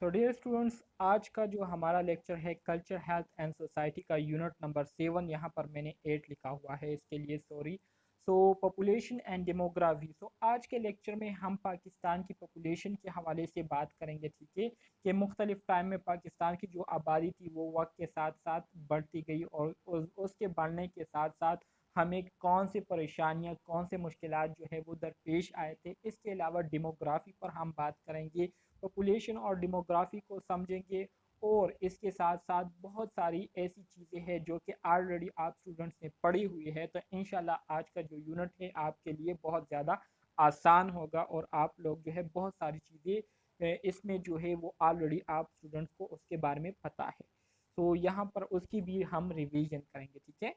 तो dear students, आज का जो हमारा लेक्चर है कल्चर हेल्थ एंड सोसाइटी का यूनिट नंबर 7। यहाँ पर मैंने 8 लिखा हुआ है, इसके लिए sorry. So population and demography. So आज के लेक्चर में हम पाकिस्तान की पॉपुलेशन के हवाले से बात करेंगे, ठीक है, कि मुख्तलिफ टाइम में पाकिस्तान की जो आबादी थी वो वक्त के साथ साथ बढ़ती गई और उसके बढ़ने के साथ साथ हमें कौन सी परेशानियां, कौन से मुश्किलात जो है वो दरपेश आए थे। इसके अलावा डेमोग्राफी पर हम बात करेंगे, पॉपुलेशन और डेमोग्राफी को समझेंगे। और इसके साथ साथ बहुत सारी ऐसी चीज़ें हैं जो कि ऑलरेडी आप स्टूडेंट्स ने पढ़ी हुई है। तो इंशाल्लाह आज का जो यूनिट है आपके लिए बहुत ज़्यादा आसान होगा और आप लोग जो है बहुत सारी चीज़ें इसमें जो है वो ऑलरेडी आप स्टूडेंट्स को उसके बारे में पता है। तो यहाँ पर उसकी भी हम रिवीजन करेंगे, ठीक है।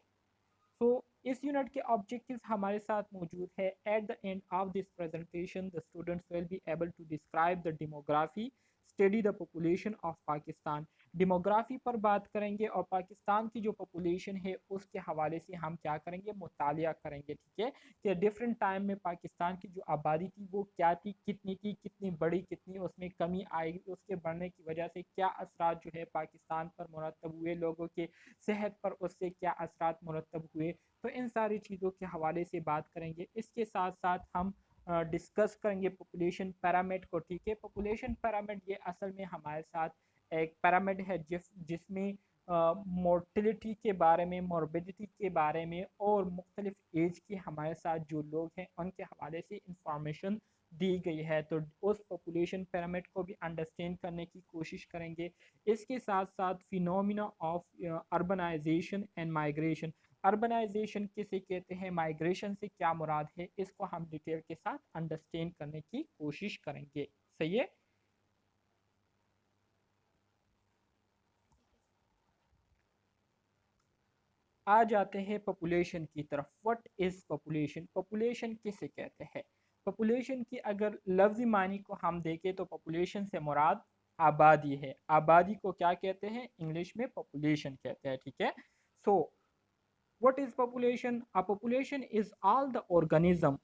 सो इस यूनिट के ऑब्जेक्टिव्स हमारे साथ मौजूद है। At the end of this presentation the students will be able to describe the demography, study the population of Pakistan. Demography पर बात करेंगे और पाकिस्तान की जो पॉपुलेशन है उसके हवाले से हम क्या करेंगे, मुतालिया करेंगे, ठीक है, कि डिफरेंट टाइम में पाकिस्तान की जो आबादी थी वो क्या थी, कितनी बड़ी, कितनी उसमें कमी आएगी, उसके बढ़ने की वजह से क्या असरात जो है पाकिस्तान पर मुरतब हुए, लोगों के सेहत पर उससे क्या असरात मुरतब हुए। तो इन सारी चीज़ों के हवाले से बात करेंगे। इसके साथ साथ हम डिस्कस करेंगे पॉपुलेशन पैरामिड को, ठीक है। पॉपुलेशन पैरामिड ये असल में हमारे साथ एक पैरामिड है जिसमें मोर्टिलिटी के बारे में, मॉर्बिडिटी के बारे में और मुख्तलिफ एज के हमारे साथ जो लोग हैं उनके हवाले से इंफॉर्मेशन दी गई है। तो उस पॉपुलेशन पैरामिड को भी अंडरस्टैंड करने की कोशिश करेंगे। इसके साथ साथ phenomena of urbanisation and migration. Urbanisation किसे कहते हैं, माइग्रेशन से क्या मुराद है, इसको हम डिटेल के साथ अंडरस्टैंड करने की कोशिश करेंगे। सही है। आ जाते हैं पॉपुलेशन की तरफ। What is population? पॉपुलेशन किसे कहते हैं? पॉपुलेशन की अगर लफ्जी मानी को हम देखें तो पॉपुलेशन से मुराद आबादी है। आबादी को क्या कहते हैं, इंग्लिश में पॉपुलेशन कहते हैं, ठीक है। सो what is population? A population is all the organism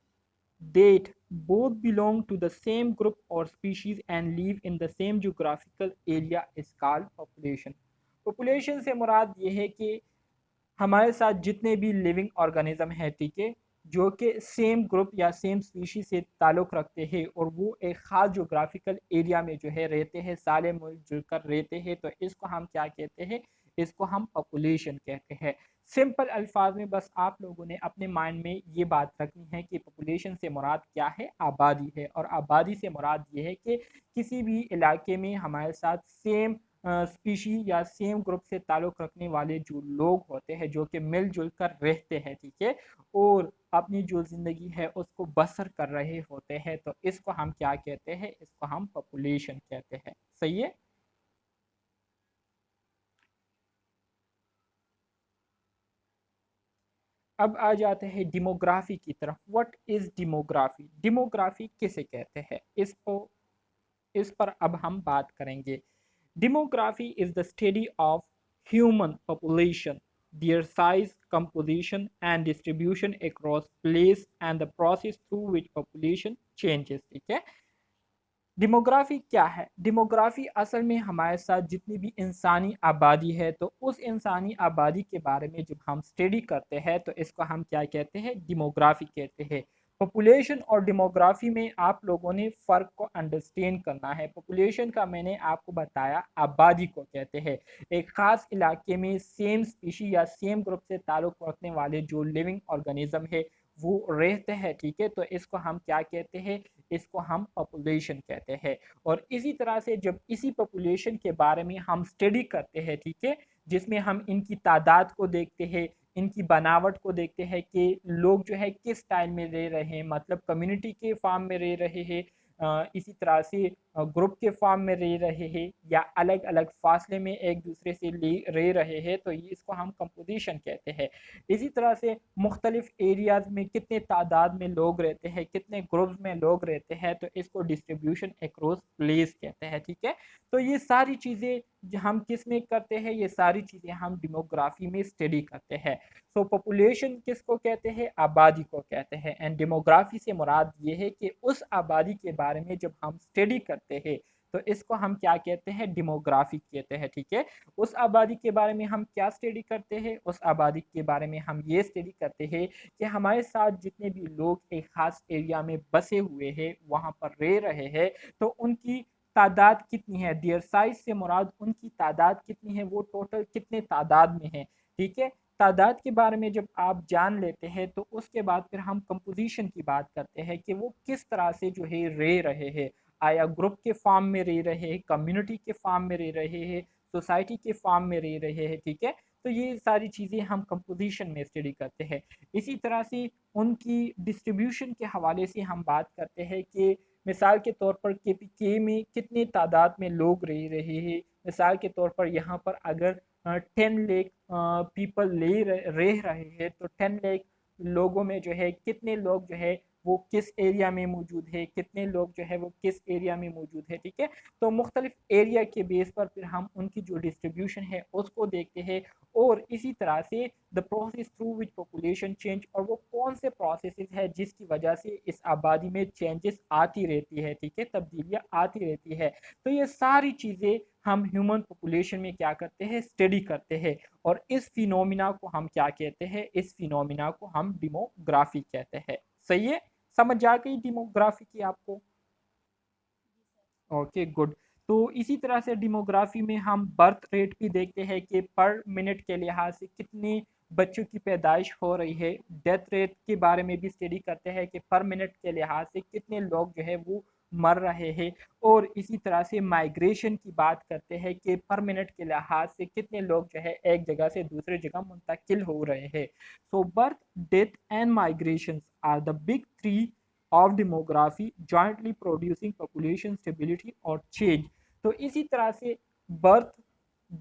that both belong to the same group or species and live in the same geographical area is called population. population से मुराद ये है कि हमारे साथ जितने भी लिविंग ऑर्गेनिज्म है, ठीक है, जो कि सेम ग्रुप या सेम स्पीशीज से ताल्लुक़ रखते हैं और वो एक ख़ास जोग्राफिकल एरिया में जो है रहते हैं, सारे मिलजुल कर रहते हैं, तो इसको हम क्या कहते हैं, इसको हम पॉपुलेशन कहते हैं। सिंपल अल्फाज में बस आप लोगों ने अपने माइंड में ये बात रखनी है कि पॉपुलेशन से मुराद क्या है, आबादी है। और आबादी से मुराद ये है कि किसी भी इलाके में हमारे साथ सेम स्पीशी या सेम ग्रुप से ताल्लुक़ रखने वाले जो लोग होते हैं, जो कि मिलजुल कर रहते हैं, ठीक है, और अपनी जो ज़िंदगी है उसको बसर कर रहे होते हैं, तो इसको हम क्या कहते हैं, इसको हम पॉपुलेशन कहते हैं। सही है। अब आ जाते हैं डेमोग्राफी की तरफ। What is demography? डेमोग्राफी किसे कहते हैं, इसको इस पर अब हम बात करेंगे। Demography is the study of human population, their size, composition and distribution across place and the process through which population changes, ठीक है। डेमोग्राफी क्या है? डेमोग्राफी असल में हमारे साथ जितनी भी इंसानी आबादी है, तो उस इंसानी आबादी के बारे में जब हम स्टडी करते हैं तो इसको हम क्या कहते हैं, डेमोग्राफी कहते हैं। पॉपुलेशन और डेमोग्राफी में आप लोगों ने फ़र्क को अंडरस्टैंड करना है। पॉपुलेशन का मैंने आपको बताया आबादी को कहते हैं, एक ख़ास इलाके में सेम स्पीशी या सेम ग्रुप से ताल्लुक़ रखने वाले जो लिविंग ऑर्गेनिज्म है वो रहते हैं, ठीक है, तो इसको हम क्या कहते हैं, इसको हम पॉपुलेशन कहते हैं। और इसी तरह से जब इसी पॉपुलेशन के बारे में हम स्टडी करते हैं, ठीक है, जिसमें हम इनकी तादाद को देखते हैं, इनकी बनावट को देखते हैं कि लोग जो है किस स्टाइल में रह रहे हैं, मतलब कम्युनिटी के फार्म में रह रहे हैं, इसी तरह से ग्रुप के फार्म में रह रहे हैं या अलग अलग फासले में एक दूसरे से रह रहे हैं, तो ये इसको हम कंपोजिशन कहते हैं। इसी तरह से मुख्तलिफ एरियाज में कितने तादाद में लोग रहते हैं, कितने ग्रुप्स में लोग रहते हैं, तो इसको डिस्ट्रीब्यूशन अक्रॉस प्लेस कहते हैं, ठीक है। तो ये सारी चीज़ें हम किस में करते हैं, ये सारी चीज़ें हम डेमोग्राफी में स्टडी करते हैं। सो पॉपुलेशन किसको कहते हैं, आबादी को कहते हैं। एंड डेमोग्राफी से मुराद ये है कि उस आबादी के बारे में जब हम स्टडी करते हैं, तो इसको हम क्या कहते हैं, डेमोग्राफी कहते हैं, ठीक है। उस आबादी के बारे में हम क्या स्टडी करते हैं, उस आबादी के बारे में हम ये स्टडी करते हैं कि हमारे साथ जितने भी लोग एक खास एरिया में बसे हुए हैं, वहाँ पर रह रहे हैं, तो उनकी तादाद कितनी है, देयर साइज से मुराद उनकी तादाद कितनी है, वो टोटल कितने तादाद में है, ठीक है। तादाद के बारे में जब आप जान लेते हैं तो उसके बाद फिर हम कंपोजिशन की बात करते हैं कि वो किस तरह से जो है रह रहे हैं, आया ग्रुप के फॉर्म में रह रहे हैं, कम्युनिटी के फॉर्म में रह रहे हैं, सोसाइटी के फॉर्म में रह रहे हैं, ठीक है। तो ये सारी चीज़ें हम कंपोजिशन में स्टडी करते हैं। इसी तरह से उनकी डिस्ट्रीब्यूशन के हवाले से हम बात करते हैं कि मिसाल के तौर पर के में कितने तादाद में लोग रह रहे हैं। मिसाल के तौर पर यहाँ पर अगर 10 लाख पीपल रह रहे हैं, तो 10 लाख लोगों में जो है कितने लोग जो है वो किस एरिया में मौजूद है, कितने लोग जो है वो किस एरिया में मौजूद है, ठीक है। तो मुख्तलिफ एरिया के बेस पर फिर हम उनकी जो डिस्ट्रीब्यूशन है उसको देखते हैं, और इसी तरह से the process through which population change, और वो कौन से प्रोसेसेस है जिसकी वजह से इस आबादी में चेंजेस आती रहती है, ठीक है, तब्दीलियाँ आती रहती है। तो ये सारी चीज़ें हम ह्यूमन पॉपुलेशन में क्या करते हैं, स्टडी करते हैं, और इस फिनोमिना को हम क्या कहते हैं, इस फिनोमिना को हम डेमोग्राफी कहते हैं। सही है, समझ आ गई डेमोग्राफी की आपको? Okay good. तो इसी तरह से डेमोग्राफी में हम बर्थ रेट भी देखते हैं कि पर मिनट के लिहाज से कितने बच्चों की पैदाइश हो रही है। डेथ रेट के बारे में भी स्टडी करते हैं कि पर मिनट के लिहाज से कितने लोग जो है वो मर रहे हैं। और इसी तरह से माइग्रेशन की बात करते हैं कि पर मिनट के लिहाज से कितने लोग जो है एक जगह से दूसरी जगह मुंतकिल हो रहे हैं। So birth, death and migration are the big three of demography jointly producing population stability और चेंज। तो इसी तरह से बर्थ,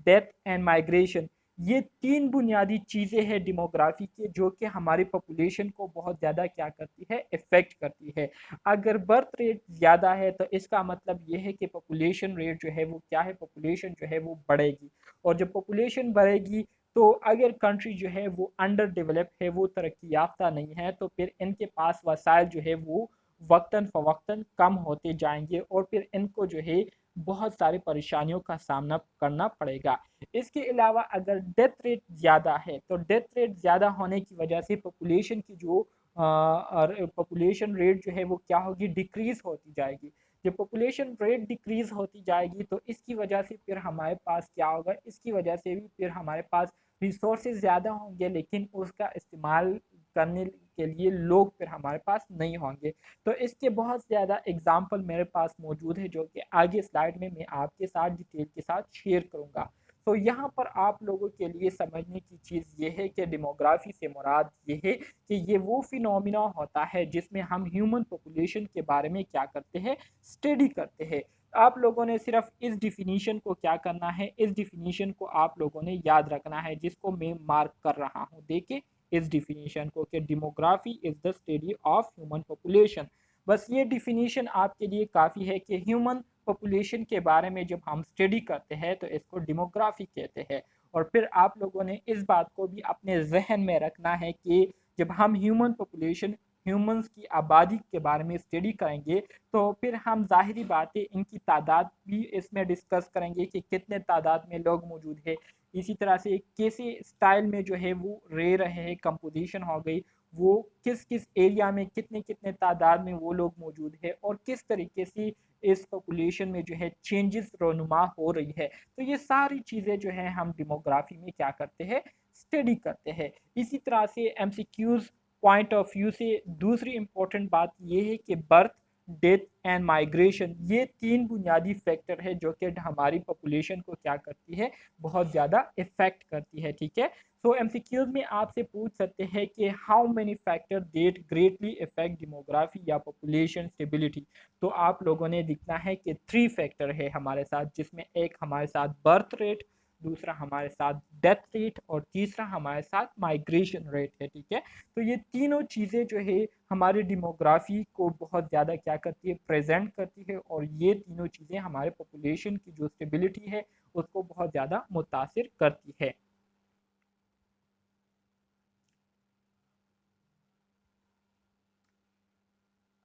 डेथ एंड माइग्रेशन, ये तीन बुनियादी चीज़ें हैं डेमोग्राफी के, जो कि हमारी पॉपुलेशन को बहुत ज़्यादा क्या करती है, इफेक्ट करती है। अगर बर्थ रेट ज़्यादा है तो इसका मतलब ये है कि पॉपुलेशन रेट जो है वो क्या है, पॉपुलेशन जो है वो बढ़ेगी। और जब पॉपुलेशन बढ़ेगी तो अगर कंट्री जो है वो अंडर डेवलप है, वो तरक्की याफ्ता नहीं है, तो फिर इनके पास वसाइल जो है वो वक्तन फ़वक्तन कम होते जाएंगे, और फिर इनको जो है बहुत सारी परेशानियों का सामना करना पड़ेगा। इसके अलावा अगर डेथ रेट ज़्यादा है, तो डेथ रेट ज़्यादा होने की वजह से पॉपुलेशन की जो पॉपुलेशन रेट जो है वो क्या होगी, डिक्रीज होती जाएगी। जब पॉपुलेशन रेट डिक्रीज होती जाएगी तो इसकी वजह से फिर हमारे पास क्या होगा, इसकी वजह से भी फिर हमारे पास रिसोर्सेज ज़्यादा होंगे, लेकिन उसका इस्तेमाल करने के लिए लोग फिर हमारे पास नहीं होंगे। तो इसके बहुत ज़्यादा एग्जाम्पल मेरे पास मौजूद है, जो कि आगे स्लाइड में मैं आपके साथ डिटेल के साथ शेयर करूँगा। तो यहाँ पर आप लोगों के लिए समझने की चीज़ ये है कि डेमोग्राफी से मुराद ये है कि ये वो फिनोमिना होता है जिसमें हम ह्यूमन पॉपुलेशन के बारे में क्या करते हैं, स्टडी करते हैं। आप लोगों ने सिर्फ इस डिफिनीशन को क्या करना है, इस डिफिनीशन को आप लोगों ने याद रखना है, जिसको मैं मार्क कर रहा हूँ। देखिए इस डिफिनीशन को कि demography is the study of human population. बस ये डिफिनीशन आपके लिए काफ़ी है कि ह्यूमन पॉपुलेशन के बारे में जब हम स्टडी करते हैं तो इसको डेमोग्राफी कहते हैं। और फिर आप लोगों ने इस बात को भी अपने जहन में रखना है कि जब हम ह्यूमन पॉपुलेशन, ह्यूमंस की आबादी के बारे में स्टडी करेंगे, तो फिर हम ज़ाहिरी बात है इनकी तादाद भी इसमें डिस्कस करेंगे कि कितने तादाद में लोग मौजूद है। इसी तरह से कैसे स्टाइल में जो है वो रह रहे हैं, कंपोजिशन हो गई, वो किस किस एरिया में कितने कितने तादाद में वो लोग मौजूद है, और किस तरीके से इस पॉपुलेशन में जो है चेंजेस रोनुमा हो रही है। तो ये सारी चीज़ें जो है हम डेमोग्राफी में क्या करते हैं, स्टडी करते हैं। इसी तरह से एमसीक्यूज पॉइंट ऑफ व्यू से दूसरी इंपॉर्टेंट बात ये है कि बर्थ, डेथ एंड माइग्रेशन, ये तीन बुनियादी फैक्टर है जो कि हमारी पॉपुलेशन को क्या करती है, बहुत ज़्यादा इफेक्ट करती है, ठीक है। सो एमसीक्यूज में आपसे पूछ सकते हैं कि how many factor that greatly effect demography या पॉपुलेशन स्टेबिलिटी। तो आप लोगों ने दिखना है कि 3 फैक्टर है हमारे साथ, जिसमें एक हमारे साथ बर्थ रेट, दूसरा हमारे साथ डेथ रेट, और तीसरा हमारे साथ माइग्रेशन रेट है, ठीक है। तो ये तीनों चीज़ें जो है हमारी डेमोग्राफी को बहुत ज़्यादा क्या करती है, प्रेजेंट करती है, और ये तीनों चीज़ें हमारे पॉपुलेशन की जो स्टेबिलिटी है उसको बहुत ज़्यादा मुतासिर करती है।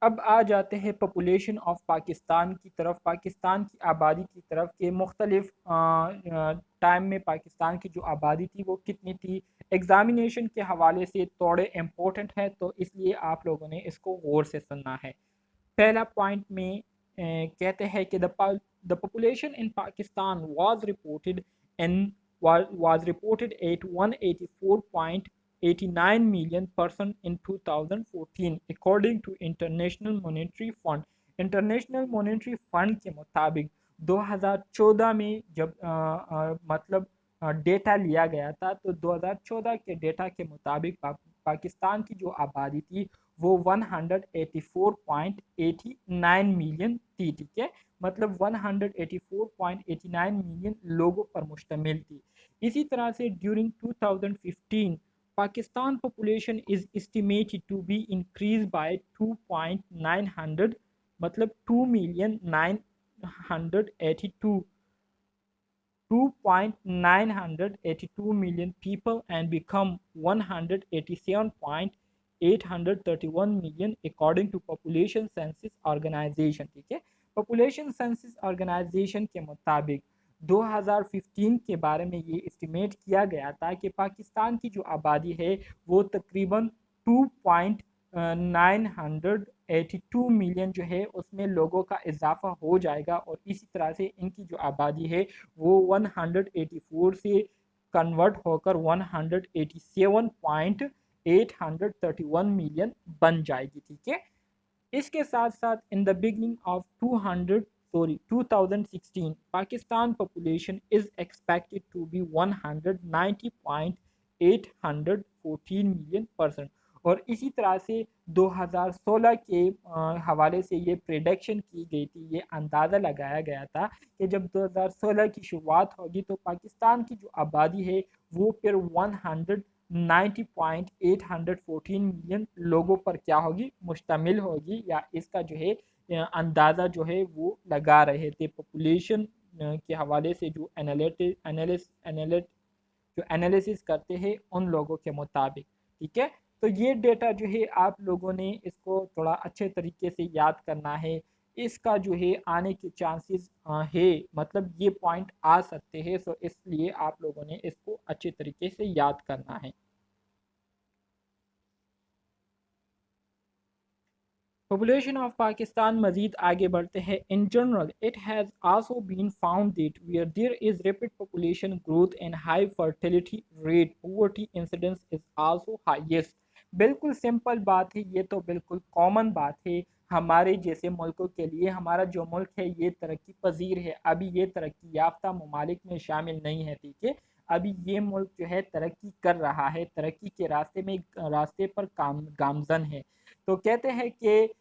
अब आ जाते हैं पॉपुलेशन ऑफ पाकिस्तान की तरफ, पाकिस्तान की आबादी की तरफ के मुख्तलिफ टाइम में पाकिस्तान की जो आबादी थी वो कितनी थी। एग्जामिनेशन के हवाले से थोड़े इम्पोर्टेंट है, तो इसलिए आप लोगों ने इसको गौर से सुनना है। पहला पॉइंट में कहते हैं कि the population in Pakistan in was reported at 184.89 million person in 2014 according to International Monetary Fund। International monetary fund के मुताबिक 2014 में जब मतलब डेटा लिया गया था, तो 2014 के डेटा के मुताबिक पाकिस्तान की जो आबादी थी वो 184.89 मिलियन थी। ठीक है, मतलब 184.89 मिलियन लोगों पर मुश्तमिल थी। इसी तरह से during 2015 Pakistan population is estimated to be increase by 2.900, मतलब 2,982 million people and become 187.831 million according to population census organization। ठीक है, पॉपुलेशन सेंसस ऑर्गेनाइजेशन के मुताबिक 2015 के बारे में ये एस्टिमेट किया गया था कि पाकिस्तान की जो आबादी है वो तकरीबन 2.982 मिलियन जो है उसमें लोगों का इजाफा हो जाएगा, और इसी तरह से इनकी जो आबादी है वो 184 से कन्वर्ट होकर 187.831 मिलियन बन जाएगी। ठीक है, इसके साथ साथ in the beginning of 2016 Pakistan population is expected to be 190.814 million percent. और इसी तरह से 2016 के हवाले से ये प्रेडिक्शन की गई थी, ये अंदाज़ा लगाया गया था कि जब 2016 की शुरुआत होगी तो पाकिस्तान की जो आबादी है वो फिर 190.814 मिलियन लोगों पर क्या होगी, मुश्तमिल होगी, या इसका जो है अंदाज़ा जो है वो लगा रहे थे पॉपुलेशन के हवाले से जो एनालिसिस करते हैं उन लोगों के मुताबिक। ठीक है, तो ये डेटा जो है आप लोगों ने इसको थोड़ा अच्छे तरीके से याद करना है। इसका जो है आने के चांसेस है, मतलब ये पॉइंट आ सकते हैं, सो इसलिए आप लोगों ने इसको अच्छे तरीके से याद करना है। पॉपुलेशन ऑफ पाकिस्तान मजीद आगे बढ़ते हैं। In general it has also been found that where there is rapid population growth and high fertility rate poverty incidence is also highest. बिल्कुल सिंपल बात है, ये तो बिल्कुल कॉमन बात है हमारे जैसे मुल्कों के लिए। हमारा जो मुल्क है ये तरक्की पजीर है, अभी ये तरक्की याफ्ता ममालिक में शामिल नहीं है। ठीक है, अभी ये मुल्क जो है तरक्की कर रहा है, तरक्की के रास्ते पर गामजन है। तो कहते हैं कि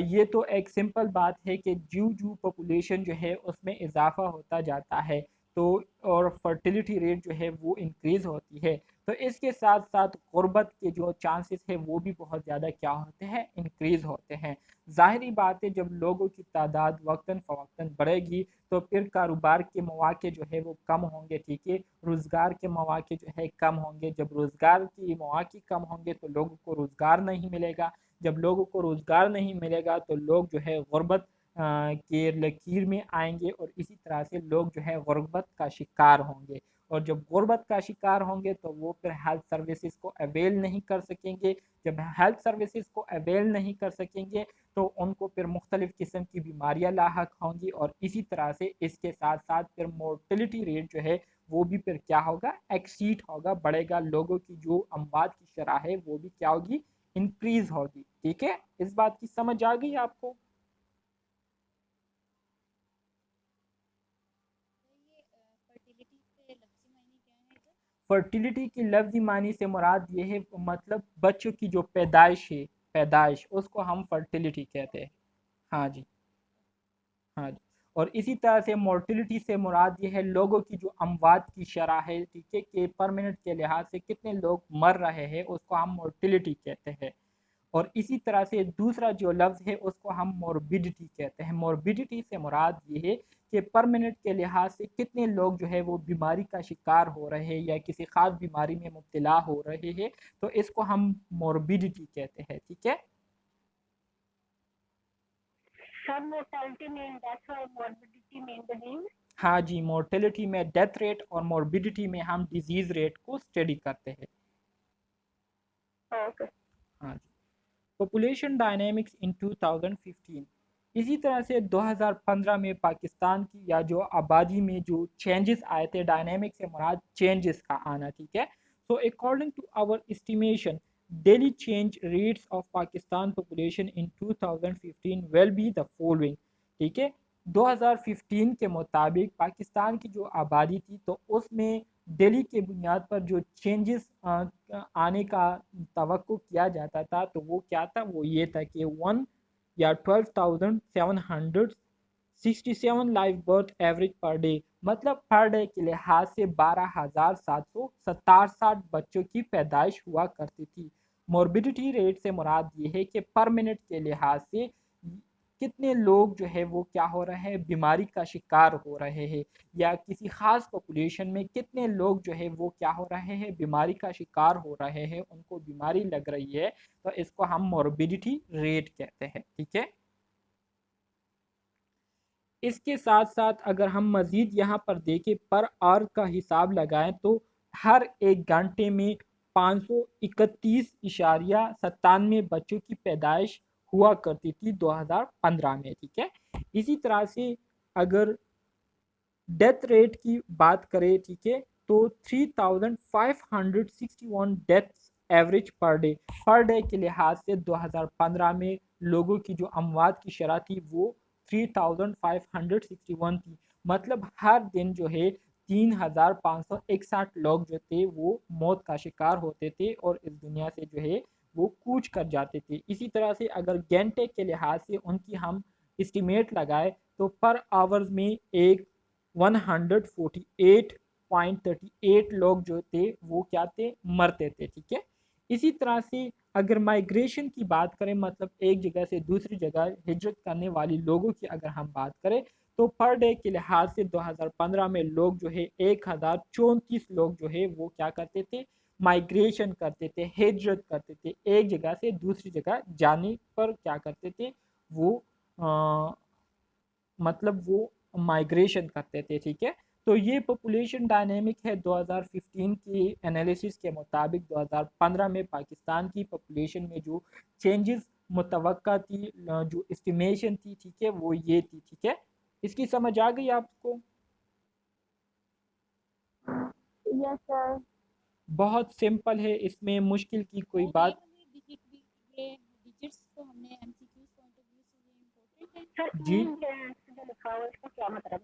ये तो एक सिंपल बात है कि ज्यू ज्यू पॉपुलेशन जो है उसमें इजाफा होता जाता है, तो और फर्टिलिटी रेट जो है वो इंक्रीज़ होती है, तो इसके साथ साथ गुर्बत के जो चांसेस है वो भी बहुत ज़्यादा क्या होते हैं, इंक्रीज़ होते हैं। ज़ाहिरी बात है जब लोगों की तादाद वक्तन फ़वक्तन बढ़ेगी तो फिर कारोबार के मौके जो है वो कम होंगे। ठीक है, रोज़गार के मौके जो है कम होंगे, जब रोज़गार के मौके कम होंगे तो लोगों को रोज़गार नहीं मिलेगा, जब लोगों को रोज़गार नहीं मिलेगा तो लोग जो है गुर्बत के लकीर में आएंगे, और इसी तरह से लोग जो है गुर्बत का शिकार होंगे, और जब गुर्बत का शिकार होंगे तो वो फिर हेल्थ सर्विसेज को अवेल नहीं कर सकेंगे। जब हेल्थ सर्विसेज को अवेल नहीं कर सकेंगे तो उनको फिर मुख्तलिफ़ किस्म की बीमारियाँ लाहक होंगी, और इसी तरह से इसके साथ साथ फिर मोर्टलिटी रेट जो है वो भी फिर क्या होगा, एक्सीड होगा, बढ़ेगा। लोगों की जो अमवात की शरह है वो भी क्या होगी, इंक्रीज होगी। ठीक है, इस बात की समझ आ गई आपको। फर्टिलिटी की लफ्जी मानी से मुराद ये है, मतलब बच्चों की जो पैदाइश है, पैदाइश उसको हम फर्टिलिटी कहते हैं। हाँ जी, हाँ जी। और इसी तरह से मोर्टिलिटी से मुराद ये है लोगों की जो अमवात की शरह है, ठीक है, कि पर मिनट के लिहाज से कितने लोग मर रहे हैं उसको हम मोर्टिलिटी कहते हैं। और इसी तरह से दूसरा जो लफ्ज़ है उसको हम मोरबिडिटी कहते हैं। मोरबिडिटी से मुराद ये है कि पर मिनट के लिहाज से कितने लोग जो है वो बीमारी का शिकार हो रहे हैं या किसी ख़ास बीमारी में मुब्तला हो रहे हैं, तो इसको हम मोरबिडिटी कहते हैं। ठीक है, सर मोर्टेलिटी में डेथ और मॉर्बिडिटी में डिजीज। हाँ जी, मोर्टेलिटी में डेथ रेट और मोर्बिडिटी में हम डिजीज रेट को स्टडी करते हैं। ओके। हाँ जी। पॉपुलेशन डायनेमिक्स इन 2015, इसी तरह से 2015 में पाकिस्तान की या जो आबादी में जो चेंजेस आए थे, डायनेमिक से मुराद चेंजेस का आना, ठीक है। So according to our estimation, daily change rates of Pakistan population in 2015 will be the following, ठीक है। 2015 के मुताबिक पाकिस्तान की जो आबादी थी तो उसमें दिल्ली के बुनियाद पर जो चेंजेस आने का तवक्को किया जाता था तो वो क्या था, वो ये था कि 1 या 12,767 live birth average per day, मतलब पर डे के लिहाज से 12,767 बच्चों की पैदाइश हुआ करती थी। मोर्बिडिटी रेट से मुराद ये है कि पर मिनट के लिहाज से कितने लोग जो है वो क्या हो रहे हैं, बीमारी का शिकार हो रहे हैं, या किसी खास पॉपुलेशन में कितने लोग जो है वो क्या हो रहे हैं, बीमारी का शिकार हो रहे हैं, उनको बीमारी लग रही है, तो इसको हम मोर्बिडिटी रेट कहते हैं, ठीक है। इसके साथ साथ अगर हम मज़ीद यहाँ पर देखें पर आवर का हिसाब लगाएं तो हर एक घंटे में 531.97 बच्चों की पैदाइश हुआ करती थी 2015 में, ठीक है। इसी तरह से अगर डेथ रेट की बात करें, ठीक है, तो 3,561 डेथ्स एवरेज पर डे के लिहाज से 2015 में लोगों की जो अमवात की शरह थी वो 3,561 थी। मतलब हर दिन जो है 3,561 लोग जो थे वो मौत का शिकार होते थे और इस दुनिया से जो है वो कूच कर जाते थे। इसी तरह से अगर घंटे के लिहाज से उनकी हम इस्टीमेट लगाए तो पर आवर्स में एक 148.38 लोग जो थे वो क्या थे, मरते थे, ठीक है। इसी तरह से अगर माइग्रेशन की बात करें, मतलब एक जगह से दूसरी जगह हिजरत करने वाली लोगों की अगर हम बात करें तो पर डे के लिहाज से 2015 में लोग जो है 1,034 लोग जो है वो क्या करते थे, माइग्रेशन करते थे, हिजरत करते थे, एक जगह से दूसरी जगह जाने पर क्या करते थे वो मतलब वो माइग्रेशन करते थे, ठीक है। तो ये पॉपुलेशन डायनेमिक है 2015 की एनालिसिस के मुताबिक। 2015 में पाकिस्तान की पॉपुलेशन में जो चेंजेस मुतवक्का थी, जो एस्टिमेशन थी, ठीक है, वो ये थी, ठीक है। इसकी समझ आ गई आपको? Yes sir. बहुत सिंपल है, इसमें मुश्किल की कोई और ये बात। वाली डिजिट भी, ये डिजिट्स तो हमने एमसीक्यूज पॉइंट ऑफ व्यू से ये इम्पोर्टेंट है। सर जी इमिग्रेंट्स जो लिखा हुआ है इसका क्या मतलब है?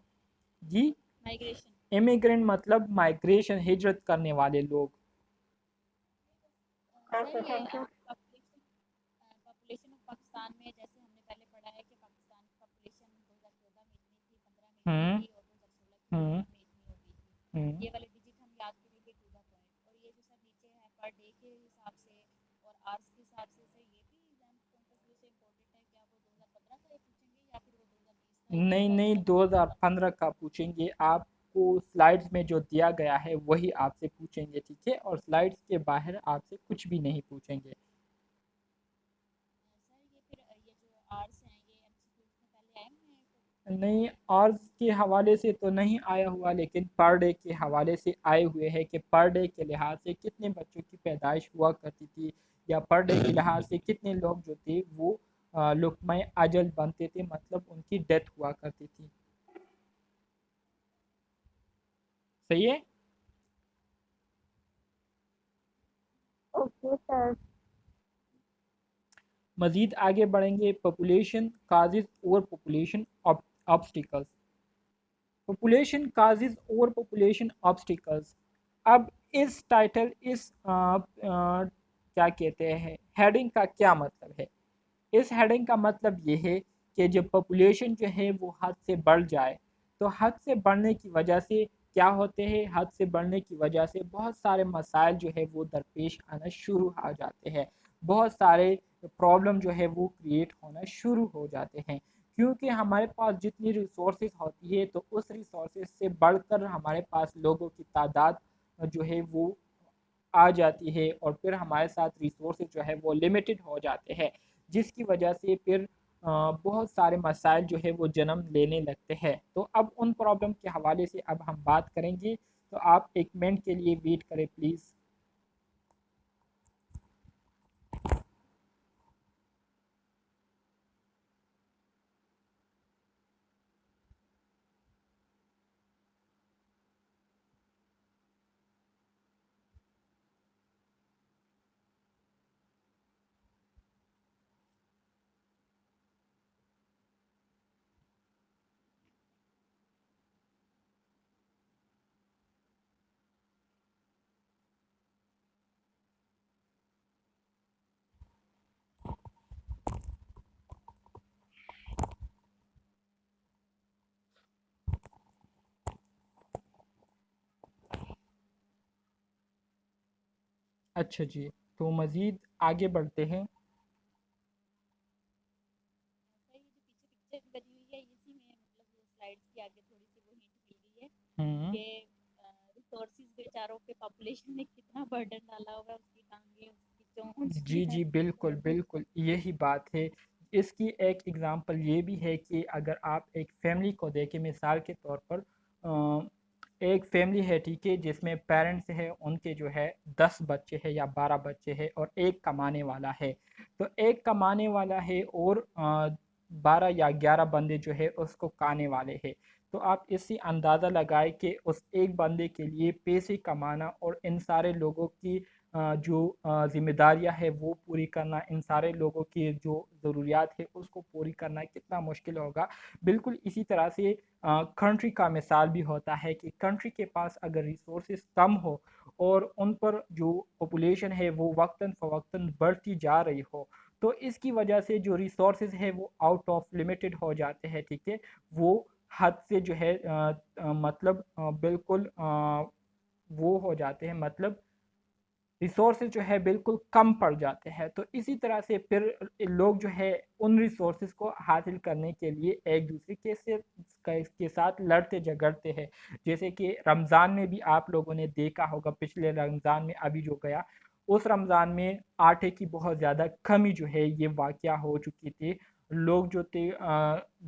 जी, माइग्रेशन। इमिग्रेंट मतलब माइग्रेशन, हिजरत करने वाले लोग। सर ओके ये thank you. Population of Pakistan में जैसे हमने पहले पढ़ा है कि पाकिस्तान की पॉपुलेशन 2014 में इतनी थी, 15 में इतनी हम्म थी और 2016 की हम्म रिपोर्ट में इतनी हो गई थी। हम्म ये वाले डिजिट हम याद करेंगे टू द पॉइंट। और ये जो सर नीचे है पर डे के हिसाब से और आवर्स के हिसाब से, सर ये भी एग्जाम पॉइंट ऑफ व्यू से इम्पोर्टेंट है। क्या वो 2015 का ही पूछेंगे या फिर वो 2020 का ही नहीं पूछेंगे? नहीं, 2015 का पूछेंगे। आपको स्लाइड्स में जो दिया गया है वही आपसे पूछेंगे, ठीक है, और स्लाइड्स के बाहर आपसे कुछ भी नहीं पूछेंगे। सर ये फिर ये जो आवर्स हैं ये एमसीक्यूज में पहले आए हुए हैं नहीं, आवर्स के हवाले से तो नहीं आया हुआ, लेकिन पर डे के हवाले से आए हुए हैं कि पर डे के लिहाज से कितने बच्चों की पैदाइश हुआ करती थी, या पर डे के लिहाज से कितने लोग जो थे वो लुक़्मा अजल बनते थे, मतलब उनकी डेथ हुआ करती थी। सही है। Okay sir. मज़ीद आगे बढ़ेंगे। पॉपुलेशन काजेज़ और पॉपुलेशन ऑब्स्टिकल्स। पॉपुलेशन काजेज़ और पॉपुलेशन ऑब्स्टिकल्स। अब इस टाइटल, इस क्या कहते हैं, हेडिंग का क्या मतलब है? इस हेडिंग का मतलब ये है कि जब पॉपुलेशन जो है वो हद से बढ़ जाए तो हद से बढ़ने की वजह से क्या होते हैं, हद से बढ़ने की वजह से बहुत सारे मसाइल जो है वो दरपेश आना शुरू आ जाते हैं, बहुत सारे प्रॉब्लम जो है वो क्रिएट होना शुरू हो जाते हैं। क्योंकि हमारे पास जितनी रिसोर्सेज होती है तो उस रिसोर्सेज से बढ़कर हमारे पास लोगों की तादाद जो है वो आ जाती है, और फिर हमारे साथ रिसोर्सेज जो है वो लिमिटेड हो जाते हैं, जिसकी वजह से फिर बहुत सारे मसाइल जो है वो जन्म लेने लगते हैं। तो अब उन प्रॉब्लम के हवाले से अब हम बात करेंगे, तो आप 1 मिनट के लिए वेट करें प्लीज़। अच्छा जी, तो मज़ीद आगे बढ़ते हैं। सर ये जो पीछे पिक्चर बनी हुई है इसी में मतलब स्लाइड्स के आगे थोड़ी सी वो हिंट मिल रही है हुँ। कि रिसोर्सेज बेचारों पे पॉपुलेशन ने कितना बर्डन डाला होगा उसकी टांगे उसकी चोंच उसकी जी, हर जी, चीज़ बिल्कुल, पर तो बिल्कुल, यही बात है। इसकी एक एग्ज़ाम्पल ये भी है कि अगर आप एक फ़ैमिली को देखें, मिसाल के तौर पर एक फ़ैमिली है, ठीक है, जिसमें पेरेंट्स हैं, उनके जो है 10 बच्चे हैं या 12 बच्चे हैं और एक कमाने वाला है। तो एक कमाने वाला है और 12 या 11 बंदे जो है उसको खाने वाले हैं। तो आप इससे अंदाज़ा लगाएँ कि उस एक बंदे के लिए पैसे कमाना और इन सारे लोगों की जो ज़िम्मेदारियाँ है वो पूरी करना, इन सारे लोगों की जो ज़रूरियात है उसको पूरी करना कितना मुश्किल होगा। बिल्कुल इसी तरह से कंट्री का मिसाल भी होता है कि कंट्री के पास अगर रिसोर्सेज़ कम हो और उन पर जो पॉपुलेशन है वो वक़्तन फ़वक़्तन बढ़ती जा रही हो, तो इसकी वजह से जो रिसोर्सेज़ है वो आउट ऑफ लिमिटेड हो जाते हैं, ठीक है? वो हद से जो है मतलब बिल्कुल वो हो जाते हैं, मतलब रिसोर्सेज जो है बिल्कुल कम पड़ जाते हैं। तो इसी तरह से फिर लोग जो है उन रिसोर्सेज को हासिल करने के लिए एक दूसरे के साथ लड़ते झगड़ते हैं। जैसे कि रमज़ान में भी आप लोगों ने देखा होगा, पिछले रमज़ान में अभी जो गया, उस रमज़ान में आटे की बहुत ज़्यादा कमी जो है ये वाक़या हो चुकी थी। लोग जो थे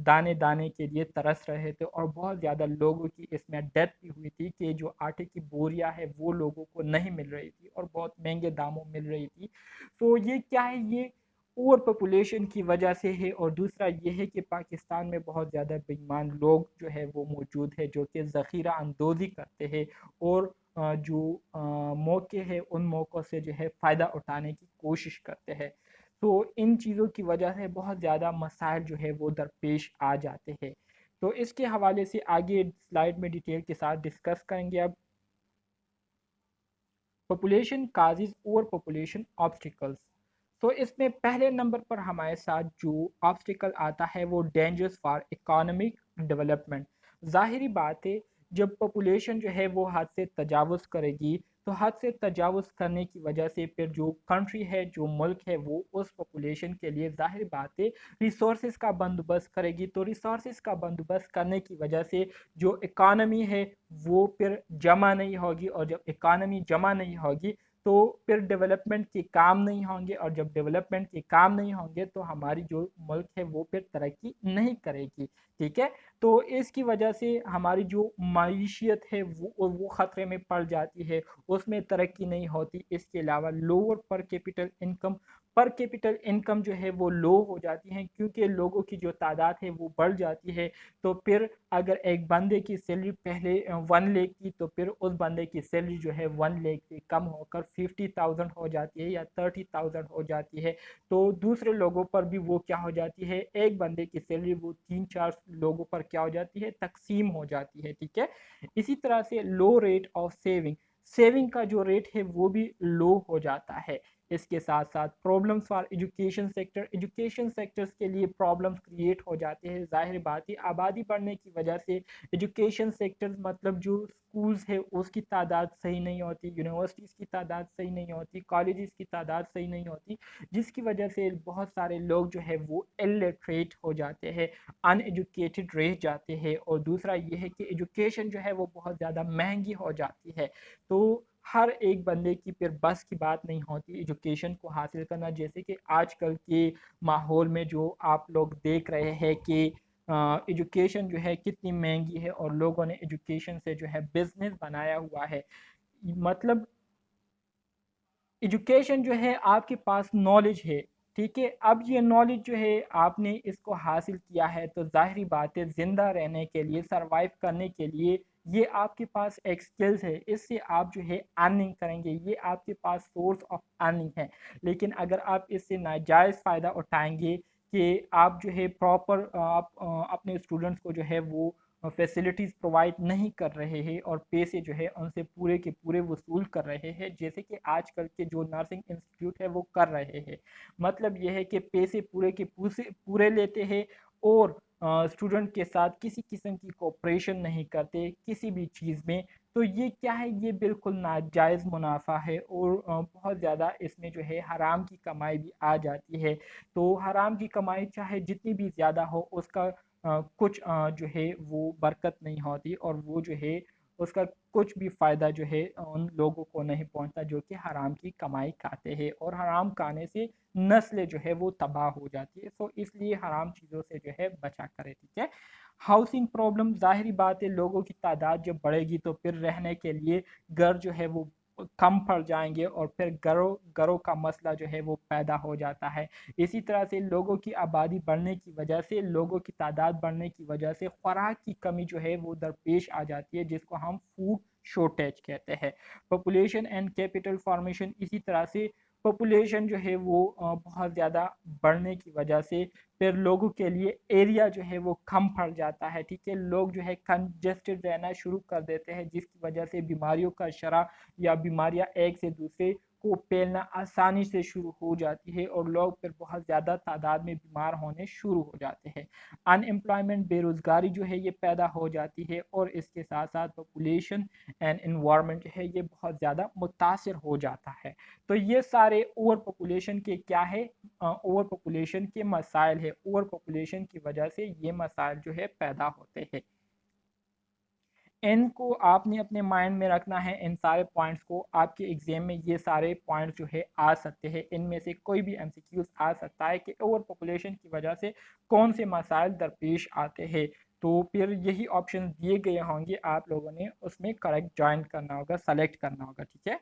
दाने दाने के लिए तरस रहे थे और बहुत ज़्यादा लोगों की इसमें डेथ भी हुई थी कि जो आटे की बोरियां है वो लोगों को नहीं मिल रही थी और बहुत महंगे दामों मिल रही थी। तो ये क्या है, ये ओवर पॉपुलेशन की वजह से है। और दूसरा ये है कि पाकिस्तान में बहुत ज़्यादा बेईमान लोग जो है वो मौजूद है जो कि ज़ख़ीरा अंदोज़ी करते हैं और जो मौके हैं उन मौक़ों से जो है फ़ायदा उठाने की कोशिश करते हैं। तो इन चीज़ों की वजह से बहुत ज़्यादा मसाइल जो है वो दरपेश आ जाते हैं। तो इसके हवाले से आगे स्लाइड में डिटेल के साथ डिस्कस करेंगे। अब population causes over population obstacles. तो इसमें पहले नंबर पर हमारे साथ जो ऑब्स्टिकल आता है वो डेंजर्स फॉर इकोनॉमिक डेवलपमेंट। ज़ाहिरी बात है, जब पॉपुलेशन जो है वो हद से तजावुज़ करेगी, तो हद से तजावुज़ करने की वजह से फिर जो कंट्री है, जो मुल्क है, वो उस पॉपुलेशन के लिए ज़ाहिर बात है रिसोर्सेज का बंदोबस्त करेगी। तो रिसोर्सेज का बंदोबस्त करने की वजह से जो इकॉनमी है वो फिर जमा नहीं होगी, और जब इकॉनमी जमा नहीं होगी तो फिर डेवलपमेंट के काम नहीं होंगे, और जब डेवलपमेंट के काम नहीं होंगे तो हमारी जो मुल्क है वो फिर तरक्की नहीं करेगी, ठीक है। तो इसकी वजह से हमारी जो मईशियत है वो ख़तरे में पड़ जाती है, उसमें तरक्की नहीं होती। इसके अलावा लोअर पर कैपिटल इनकम जो है वो लो हो जाती है, क्योंकि लोगों की जो तादाद है वो बढ़ जाती है। तो फिर अगर एक बंदे की सैलरी पहले 1 लाख की, तो फिर उस बंदे की सैलरी जो है 1 लाख से कम होकर 50,000 हो जाती है या 30,000 हो जाती है। तो दूसरे लोगों पर भी वो क्या हो जाती है, एक बंदे की सैलरी वो 3-4 लोगों पर क्या हो जाती है, तकसीम हो जाती है, ठीक है। इसी तरह से लो रेट ऑफ सेविंग, सेविंग का जो रेट है वो भी लो हो जाता है। इसके साथ साथ problems for education sector, education sectors के लिए प्रॉब्लम्स क्रिएट हो जाते हैं। जाहिर बात है, आबादी बढ़ने की वजह से एजुकेशन सेक्टर्स मतलब जो स्कूल्स है उसकी तादाद सही नहीं होती, यूनिवर्सिटीज़ की तादाद सही नहीं होती, कॉलेजेस की तादाद सही नहीं होती, जिसकी वजह से बहुत सारे लोग जो है वो इलिटरेट हो जाते हैं, अनएजुकेटेड रह जाते हैं। और दूसरा ये है कि एजुकेशन जो है वो बहुत ज़्यादा महंगी हो जाती है। तो हर एक बंदे की फिर बस की बात नहीं होती एजुकेशन को हासिल करना। जैसे कि आजकल के माहौल में जो आप लोग देख रहे हैं कि एजुकेशन जो है कितनी महंगी है और लोगों ने एजुकेशन से जो है बिजनेस बनाया हुआ है। मतलब एजुकेशन जो है आपके पास नॉलेज है, ठीक है। अब ये नॉलेज जो है आपने इसको हासिल किया है तो जाहिर बात है ज़िंदा रहने के लिए, सरवाइव करने के लिए ये आपके पास एक स्किल्स है, इससे आप जो है अर्निंग करेंगे, ये आपके पास सोर्स ऑफ अर्निंग है। लेकिन अगर आप इससे नाजायज़ फ़ायदा उठाएंगे कि आप जो है प्रॉपर आप अपने स्टूडेंट्स को जो है वो फैसिलिटीज़ प्रोवाइड नहीं कर रहे हैं और पैसे जो है उनसे पूरे के पूरे वसूल कर रहे हैं, जैसे कि आजकल के जो नर्सिंग इंस्टीट्यूट है वो कर रहे हैं। मतलब ये है कि पैसे पूरे के पूरे पूरे लेते हैं और स्टूडेंट के साथ किसी किस्म की कोऑपरेशन नहीं करते किसी भी चीज़ में। तो ये क्या है, ये बिल्कुल नाजायज़ मुनाफा है और बहुत ज़्यादा इसमें जो है हराम की कमाई भी आ जाती है। तो हराम की कमाई चाहे जितनी भी ज़्यादा हो उसका कुछ जो है वो बरकत नहीं होती और वो जो है उसका कुछ भी फ़ायदा जो है उन लोगों को नहीं पहुंचता जो कि हराम की कमाई खाते हैं, और हराम खाने से नस्लें जो है वो तबाह हो जाती है। तो इसलिए हराम चीज़ों से जो है बचा करें, ठीक है। हाउसिंग प्रॉब्लम, जाहिर बात है लोगों की तादाद जब बढ़ेगी तो फिर रहने के लिए घर जो है वो कम पड़ जाएंगे और फिर घरों घरों का मसला जो है वो पैदा हो जाता है। इसी तरह से लोगों की आबादी बढ़ने की वजह से, लोगों की तादाद बढ़ने की वजह से खुराक की कमी जो है वो दरपेश आ जाती है, जिसको हम फूड शॉर्टेज कहते हैं। पॉपुलेशन एंड कैपिटल फॉर्मेशन, इसी तरह से पॉपुलेशन जो है वो बहुत ज़्यादा बढ़ने की वजह से फिर लोगों के लिए एरिया जो है वो कम पड़ जाता है, ठीक है। लोग जो है कंजेस्टेड रहना शुरू कर देते हैं, जिसकी वजह से बीमारियों का शरह या बीमारियां एक से दूसरे को फैलना आसानी से शुरू हो जाती है और लोग फिर बहुत ज़्यादा तादाद में बीमार होने शुरू हो जाते हैं। अनएम्प्लॉयमेंट, बेरोज़गारी जो है ये पैदा हो जाती है और इसके साथ साथ पॉपुलेशन एंड इन्वायरमेंट जो है ये बहुत ज़्यादा मुतासर हो जाता है। तो ये सारे ओवर पॉपुलेशन के क्या है, ओवर पॉपुलेशन के मसाइल है। ओवर पॉपुलेशन की वजह से ये मसाइल जो है पैदा होते हैं। इनको आपने अपने माइंड में रखना है, इन सारे पॉइंट्स को। आपके एग्जाम में ये सारे पॉइंट्स जो है आ सकते हैं, इनमें से कोई भी एमसीक्यूज आ सकता है कि ओवर पॉपुलेशन की वजह से कौन से मसाइल दरपेश आते हैं। तो फिर यही ऑप्शन दिए गए होंगे, आप लोगों ने उसमें करेक्ट ज्वाइन करना होगा, सेलेक्ट करना होगा, ठीक है।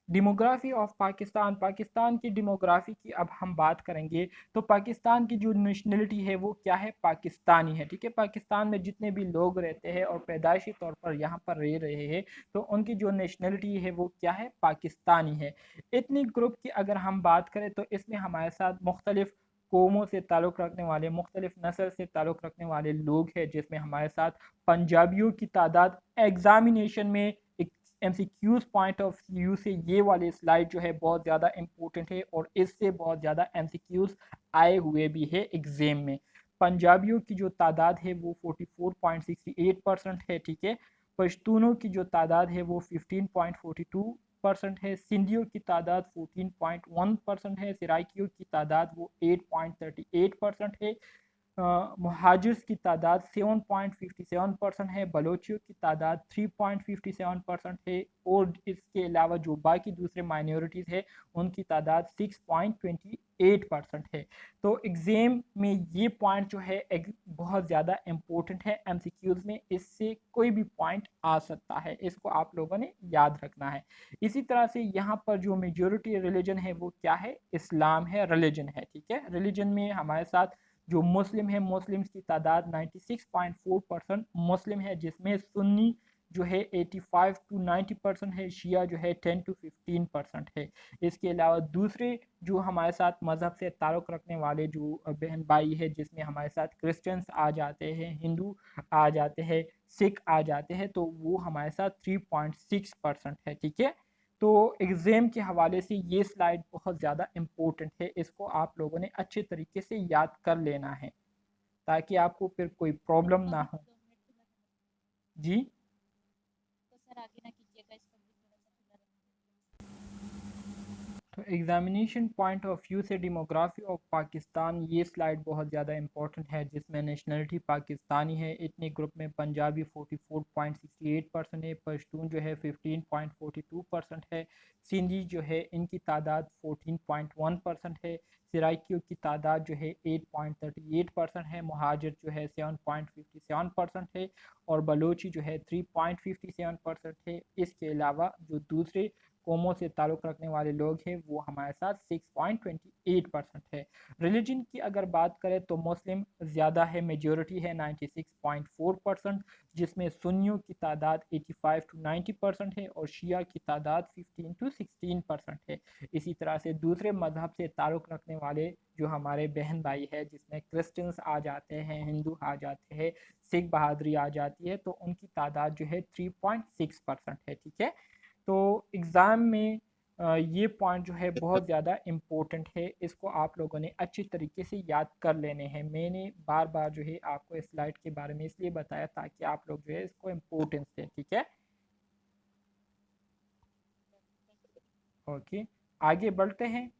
डेमोग्राफी ऑफ पाकिस्तान, पाकिस्तान की डेमोग्राफी की अब हम बात करेंगे तो पाकिस्तान की जो नेशनलिटी है वो क्या है, पाकिस्तानी है, ठीक है। पाकिस्तान में जितने भी लोग रहते हैं और पैदाइशी तौर पर यहाँ पर रह रहे हैं तो उनकी जो नेशनलिटी है वो क्या है, पाकिस्तानी है। इतनी ग्रुप की अगर हम बात करें तो इसमें हमारे साथ मुख्तलिफ कौमों से ताल्लुक़ रखने वाले, मुख्तलिफ नस्ल से ताल्लुक़ रखने वाले लोग हैं, जिसमें हमारे साथ पंजाबियों की तादाद एग्जामिनेशन में एमसीक्यूज पॉइंट ऑफ व्यू से ये वाली स्लाइड जो है बहुत ज़्यादा इंपॉर्टेंट है और इससे बहुत ज़्यादा एमसीक्यूज आए हुए भी है एग्जाम में। पंजाबियों की जो तादाद है वो 44.68% है, ठीक है। पश्तूनों की जो तादाद है वो 15.42% है। सिंधियों की तादाद 14.1% है। सराइकियों की तादाद वो 8.38% है। महाजिर्स की तादाद 7.57% है। बलोचियों की तादाद 3.57% है और इसके अलावा जो बाकी दूसरे माइनॉरिटीज़ है उनकी तादाद 6.28% है। तो एग्ज़ाम में ये पॉइंट जो है एक बहुत ज़्यादा इम्पोर्टेंट है, एमसीक्यूज़ में इससे कोई भी पॉइंट आ सकता है, इसको आप लोगों ने याद रखना है। इसी तरह से यहाँ पर जो मेजॉरिटी रिलीजन है वो क्या है, इस्लाम है, रिलीजन है, ठीक है। रिलीजन में हमारे साथ जो मुस्लिम है, मुस्लिम्स की तादाद 96.4% मुस्लिम है, जिसमें सुन्नी जो है 85 टू 90% है, शिया जो है 10 टू 15% है। इसके अलावा दूसरे जो हमारे साथ मज़हब से ताल्लुक़ रखने वाले जो बहन भाई है, जिसमें हमारे साथ क्रिश्चियंस आ जाते हैं, हिंदू आ जाते हैं, सिख आ जाते हैं, तो वो हमारे साथ 3.6% है, ठीक है। तो एग्ज़ाम के हवाले से ये स्लाइड बहुत ज़्यादा इम्पोर्टेंट है, इसको आप लोगों ने अच्छे तरीके से याद कर लेना है ताकि आपको फिर कोई प्रॉब्लम ना हो। 2 मिनट खुला रहने जी, तो सर आगे ना कीजिएगा, इस पर भी थोड़ा सा खुला रहने तो एग्जामिनेशन पॉइंट ऑफ व्यू से डेमोग्राफी ऑफ पाकिस्तान, ये स्लाइड बहुत ज़्यादा इंपॉर्टेंट है, जिसमें नेशनलिटी पाकिस्तानी है। इतने ग्रुप में पंजाबी 44.68% है, पश्तून जो है 15.42% है, सिंधी जो है इनकी तादाद 14.1% है, सराइकियों की तादाद जो है 8.38% है, मुहाजिर जो है 7.57% है, और बलोची जो है 3.57% है। इसके अलावा जो दूसरे कौमों से ताल्लुक़ रखने वाले लोग हैं वो हमारे साथ 6.28% है। रिलीजन की अगर बात करें तो मुस्लिम ज़्यादा है, मेजॉरिटी है 96.4%, जिसमें सुन्नियों की तादाद 85 to 90% है और शिया की तादाद 15 to 16% है। इसी तरह से दूसरे मज़हब से ताल्लुक़ रखने वाले जो हमारे बहन भाई है, जिसमें क्रिश्चियंस आ जाते हैं, हिंदू आ जाते हैं, सिख बहादुरी आ जाती है, तो उनकी तादाद जो है 3.6% है। ठीक है, तो एग्ज़ाम में ये पॉइंट जो है बहुत ज़्यादा इम्पोर्टेंट है, इसको आप लोगों ने अच्छी तरीके से याद कर लेने हैं। मैंने बार बार जो है आपको इस स्लाइड के बारे में इसलिए बताया ताकि आप लोग जो है इसको इम्पोर्टेंस दें। ठीक है, ओके, आगे बढ़ते हैं।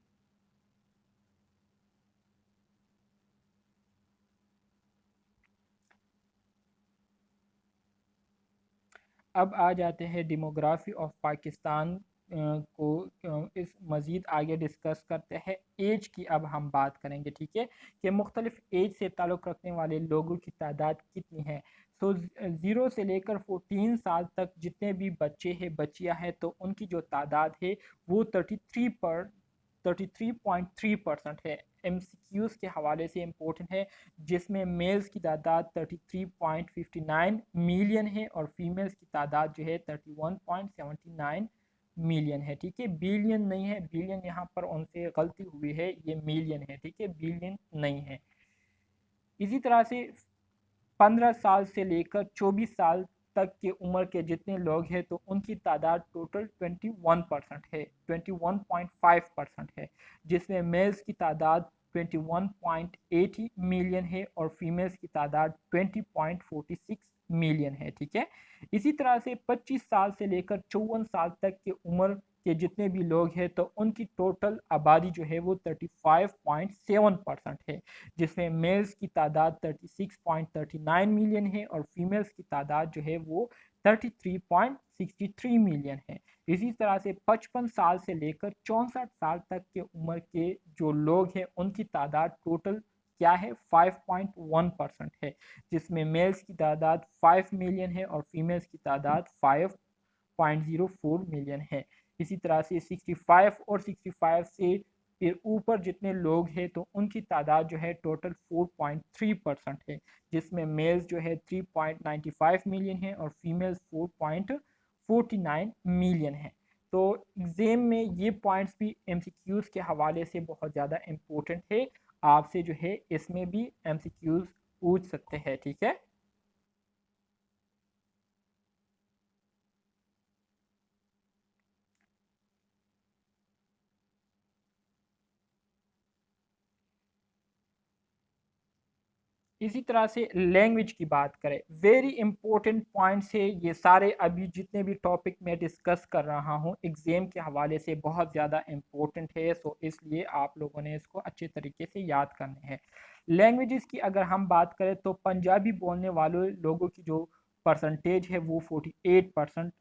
अब आ जाते हैं डेमोग्राफी ऑफ पाकिस्तान को इस मज़ीद आगे डिस्कस करते हैं। एज की अब हम बात करेंगे, ठीक है, कि मुख्तलिफ एज से ताल्लुक़ रखने वाले लोगों की तादाद कितनी है। सो 0 से लेकर 14 साल तक जितने भी बच्चे हैं, बच्चियां हैं, तो उनकी जो तादाद है वो 33.3% है। MCQs के हवाले से इम्पोर्टेंट है, जिसमें मेल्स की तादाद 33.59 मिलियन है और फीमेल्स की तादाद जो है 31.79 मिलियन है। ठीक है, बिलियन नहीं है, बिलियन यहाँ पर उनसे गलती हुई है, ये मिलियन है। ठीक है, बिलियन नहीं है। इसी तरह से 15 साल से लेकर 24 साल तक की उम्र के जितने लोग हैं, तो उनकी तादाद टोटल 21% है, 21.5% है, जिसमें मेल्स की तादाद 21.80 मिलियन है और फीमेल्स की तादाद 20.46 मिलियन है। ठीक है, इसी तरह से 25 साल से लेकर 54 साल तक की उम्र के जितने भी लोग हैं, तो उनकी टोटल आबादी जो है वो 35.7% है, जिसमें मेल्स की तादाद 36.39 मिलियन है और फीमेल्स की तादाद जो है वो 33.63 मिलियन है। इसी तरह से 55 साल से लेकर 64 साल तक के उम्र के जो लोग हैं, उनकी तादाद टोटल क्या है, 5.1% है, जिसमें मेल्स की तादाद 5 मिलियन है और फीमेल्स की तादाद 5.04 मिलियन है। इसी तरह से 65 और 65 से फिर ऊपर जितने लोग हैं, तो उनकी तादाद जो है टोटल 4.3% है, जिसमें मेल्स जो है 3.95 मिलियन है और फीमेल्स 4.49 मिलियन है। तो एग्जाम में ये पॉइंट्स भी MCQs के हवाले से बहुत ज़्यादा इम्पोर्टेंट है, आपसे जो है इसमें भी MCQs पूछ सकते हैं। ठीक है, इसी तरह से लैंग्वेज की बात करें, वेरी इंपॉर्टेंट पॉइंट्स है ये सारे। अभी जितने भी टॉपिक मैं डिस्कस कर रहा हूँ एग्जाम के हवाले से बहुत ज़्यादा इम्पोर्टेंट है, सो इसलिए आप लोगों ने इसको अच्छे तरीके से याद करने हैं। लैंग्वेजेस की अगर हम बात करें तो पंजाबी बोलने वाले लोगों की जो परसेंटेज है वो 48%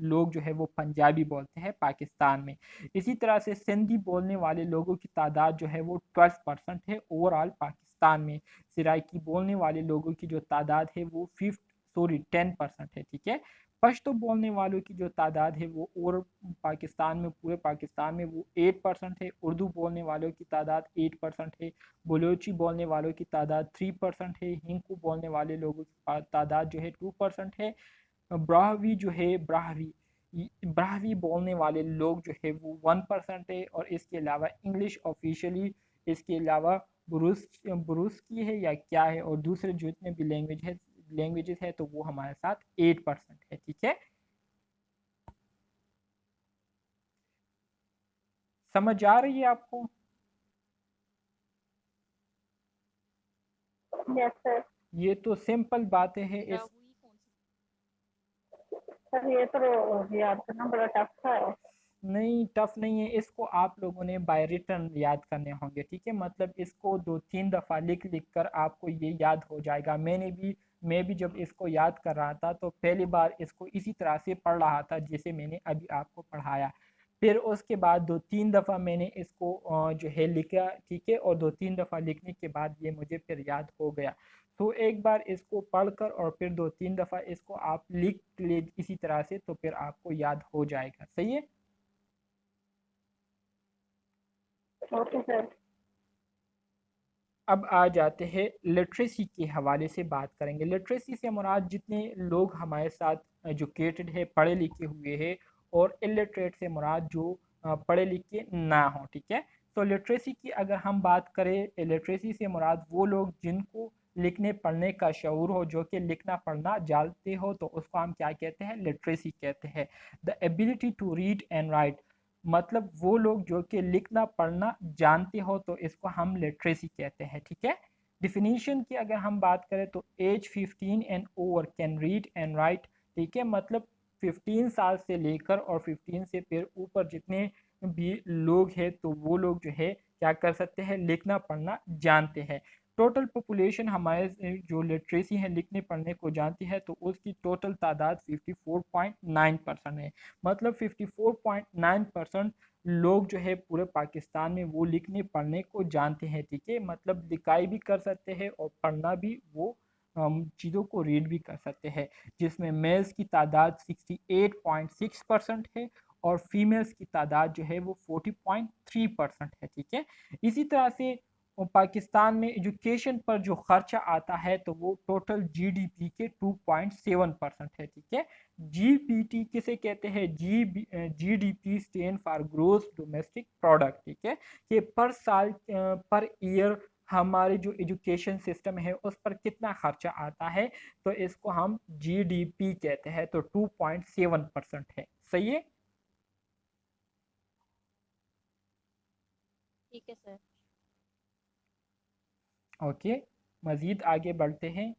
लोग जो है वो पंजाबी बोलते हैं पाकिस्तान में। इसी तरह से सिंधी बोलने वाले लोगों की तादाद जो है वो 12% है ओवरऑल पाकिस्तान में। सिराइकी बोलने वाले लोगों की जो तादाद है वो 10% है। ठीक है, पश्तो बोलने वालों की जो तादाद है वो और पाकिस्तान में, पूरे पाकिस्तान में वो 8% है। उर्दू बोलने वालों की तादाद 8% है। बलोची बोलने वालों की तादाद 3% है। हिंकू बोलने वाले लोगों की तादाद जो है 2% है। ब्राहवी जो है, ब्राहवी बोलने वाले लोग जो है वो 1% है। और इसके अलावा इंग्लिश ऑफिशियली, इसके अलावा ब्रूस की है या क्या है, और दूसरे जितने भी लैंग्वेजेस है तो वो हमारे साथ 8% है। ठीक है, समझ आ रही है आपको? Yes sir. ये तो सिंपल बातें हैं। इस हुई कौन सी? सर ये तो याद करना बड़ा टफ है। नहीं, टफ नहीं है, इसको आप लोगों ने बाय रिटर्न याद करने होंगे, ठीक है। मतलब इसको 2-3 दफ़ा लिख कर आपको ये याद हो जाएगा। मैं भी जब इसको याद कर रहा था तो पहली बार इसको इसी तरह से पढ़ रहा था जैसे मैंने अभी आपको पढ़ाया। फिर उसके बाद 2-3 दफ़ा मैंने इसको जो है लिखा, ठीक है, और 2-3 दफ़ा लिखने के बाद ये मुझे फिर याद हो गया। तो एक बार इसको पढ़कर और फिर 2-3 दफ़ा इसको आप लिख ले इसी तरह से, तो फिर आपको याद हो जाएगा। सही है। Okay sir. अब आ जाते हैं लिटरेसी के हवाले से बात करेंगे। लिटरेसी से मुराद जितने लोग हमारे साथ एजुकेटेड है, पढ़े लिखे हुए हैं, और इलिटरेट से मुराद जो पढ़े लिखे ना हो, ठीक है। तो लिटरेसी की अगर हम बात करें, लिटरेसी से मुराद वो लोग जिनको लिखने पढ़ने का शऊर हो, जो कि लिखना पढ़ना जानते हो, तो उसको हम क्या कहते हैं, लिटरेसी कहते हैं। The ability to read and write, मतलब वो लोग जो कि लिखना पढ़ना जानते हो, तो इसको हम लिटरेसी कहते हैं, ठीक है। डिफिनीशन की अगर हम बात करें तो age 15 and over can read and write, ठीक है। मतलब 15 साल से लेकर और 15 से फिर ऊपर जितने भी लोग हैं, तो वो लोग जो है क्या कर सकते हैं, लिखना पढ़ना जानते हैं। टोटल पॉपुलेशन हमारे जो लिटरेसी है, लिखने पढ़ने को जानती है, तो उसकी टोटल तादाद 54.9% है। मतलब 54.9% लोग जो है पूरे पाकिस्तान में वो लिखने पढ़ने को जानते हैं, ठीक है। मतलब लिखाई भी कर सकते हैं और पढ़ना भी वो चीज़ों को रीड भी कर सकते हैं, जिसमें मेल्स की तादाद 68.6% है और फीमेल्स की तादाद जो है वो 40.3% है, ठीक है। इसी तरह से पाकिस्तान में एजुकेशन पर जो खर्चा आता है, तो वो टोटल जीडीपी के 2.7% है, ठीक है। जीपीटी किसे कहते हैं, GDP stand for gross domestic product, ठीक है। कि पर साल पर ईयर हमारे जो एजुकेशन सिस्टम है उस पर कितना खर्चा आता है, तो इसको हम जीडीपी कहते हैं। तो 2.7% है। सही है। ठीक है सर। ओके, मज़ीद आगे बढ़ते हैं।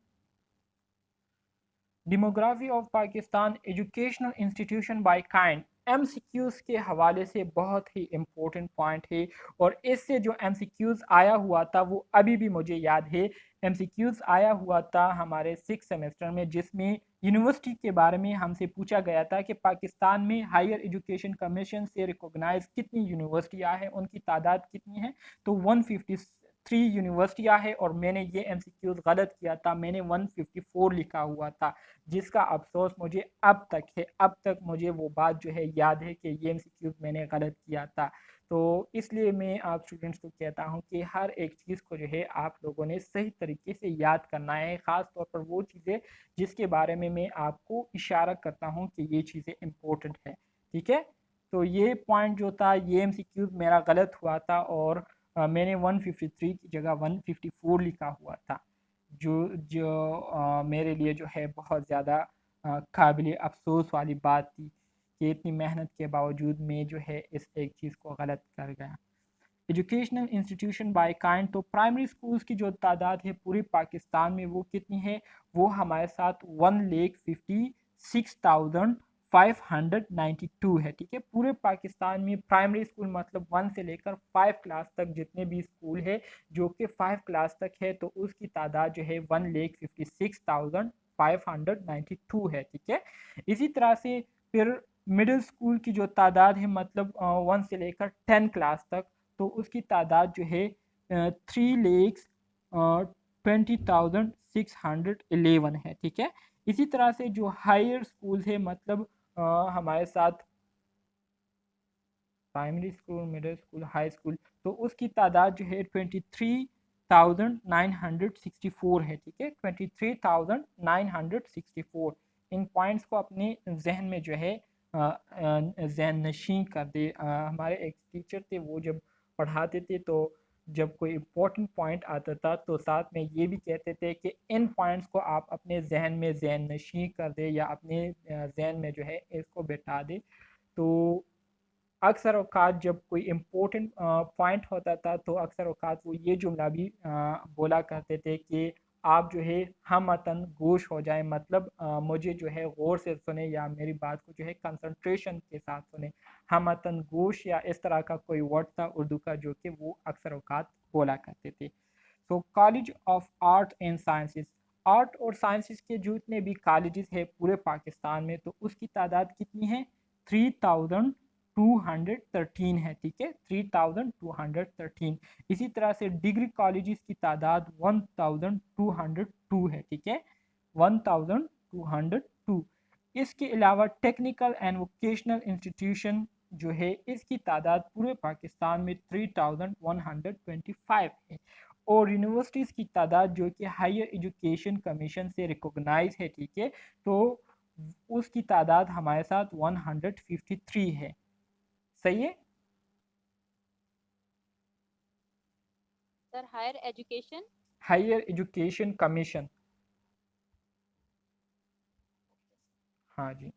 Demography of Pakistan educational institution by kind, MCQs के हवाले से बहुत ही इम्पोर्टेंट पॉइंट है। और इससे जो एमसीक्यूज आया हुआ था वो अभी भी मुझे याद है। एमसीक्यूज आया हुआ था हमारे 6 सेमेस्टर में, जिसमें यूनिवर्सिटी के बारे में हमसे पूछा गया था कि पाकिस्तान में हायर एजुकेशन कमीशन से रिकॉग्नाइज कितनी यूनिवर्सिटियां हैं, उनकी तादाद कितनी है। तो 153 यूनिवर्सिटियां हैं, और मैंने ये एमसीक्यूज गलत किया था, मैंने 154 लिखा हुआ था, जिसका अफसोस मुझे अब तक है। अब तक मुझे वो बात जो है याद है कि ये एमसीक्यूज मैंने गलत किया था। तो इसलिए मैं आप स्टूडेंट्स को कहता हूँ कि हर एक चीज़ को जो है आप लोगों ने सही तरीके से याद करना है, ख़ास तौर पर वो चीज़ें जिसके बारे में मैं आपको इशारा करता हूँ कि ये चीज़ें इम्पोर्टेंट है, ठीक है। तो ये पॉइंट जो था, ये एमसीक्यूज मेरा गलत हुआ था, और मैंने 153 की जगह 154 लिखा हुआ था, जो जो मेरे लिए जो है बहुत ज़्यादा काबिल अफ़सोस वाली बात थी कि इतनी मेहनत के बावजूद मैं जो है इस एक चीज़ को गलत कर गया। एजुकेशनल इंस्टीट्यूशन बाय काइंड, तो प्राइमरी स्कूल्स की जो तादाद है पूरे पाकिस्तान में वो कितनी है, वो हमारे साथ 1,56,592 है, ठीक है। पूरे पाकिस्तान में प्राइमरी स्कूल मतलब 1 से लेकर 5 क्लास तक जितने भी स्कूल है, जो कि 5 क्लास तक है, तो उसकी तादाद जो है 1,56,592 है, ठीक है। इसी तरह से फिर मिडिल स्कूल की जो तादाद है, मतलब 1 से लेकर 10 क्लास तक, तो उसकी तादाद जो है 3,20,611 है, ठीक है। इसी तरह से जो हायर स्कूल है, मतलब हमारे साथ primary school, middle school, high school, तो उसकी तादाद जो है 23,964 है, ठीक है। 23,964। इन पॉइंट्स को अपने जहन में जो है जहन नशीं कर दे। हमारे एक टीचर थे, वो जब पढ़ाते थे तो जब कोई इम्पोर्टेंट पॉइंट आता था तो साथ में ये भी कहते थे कि इन पॉइंट्स को आप अपने जहन में जहन नशीं कर दे, या अपने जहन में जो है इसको बैठा दे। तो अक्सर औकात जब कोई इम्पोर्टेंट पॉइंट होता था, तो अक्सर औकात वो ये जुमला भी बोला करते थे कि आप जो है हम वतन गोश हो जाए, मतलब मुझे जो है गौर से सुने या मेरी बात को जो है कंसंट्रेशन के साथ सुने। हम वतन गोश या इस तरह का कोई वर्ड था उर्दू का जो कि वो अक्सर औकात बोला करते थे। So college of art and sciences, art और साइंसेस के जितने भी कॉलेजेस है पूरे पाकिस्तान में, तो उसकी तादाद कितनी है? 3213 है, ठीक है, 3213। इसी तरह से डिग्री कॉलेजेस की तादाद 1202 है, ठीक है, 1202। इसके अलावा टेक्निकल एंड वोकेशनल इंस्टीट्यूशन जो है इसकी तादाद पूरे पाकिस्तान में 3125 है। और यूनिवर्सिटीज़ की तादाद जो कि हायर एजुकेशन कमीशन से रिकॉग्नाइज है, ठीक है, तो उसकी तादाद हमारे साथ 153 है। सही है। Sir higher education, higher education commission, हाँ जी।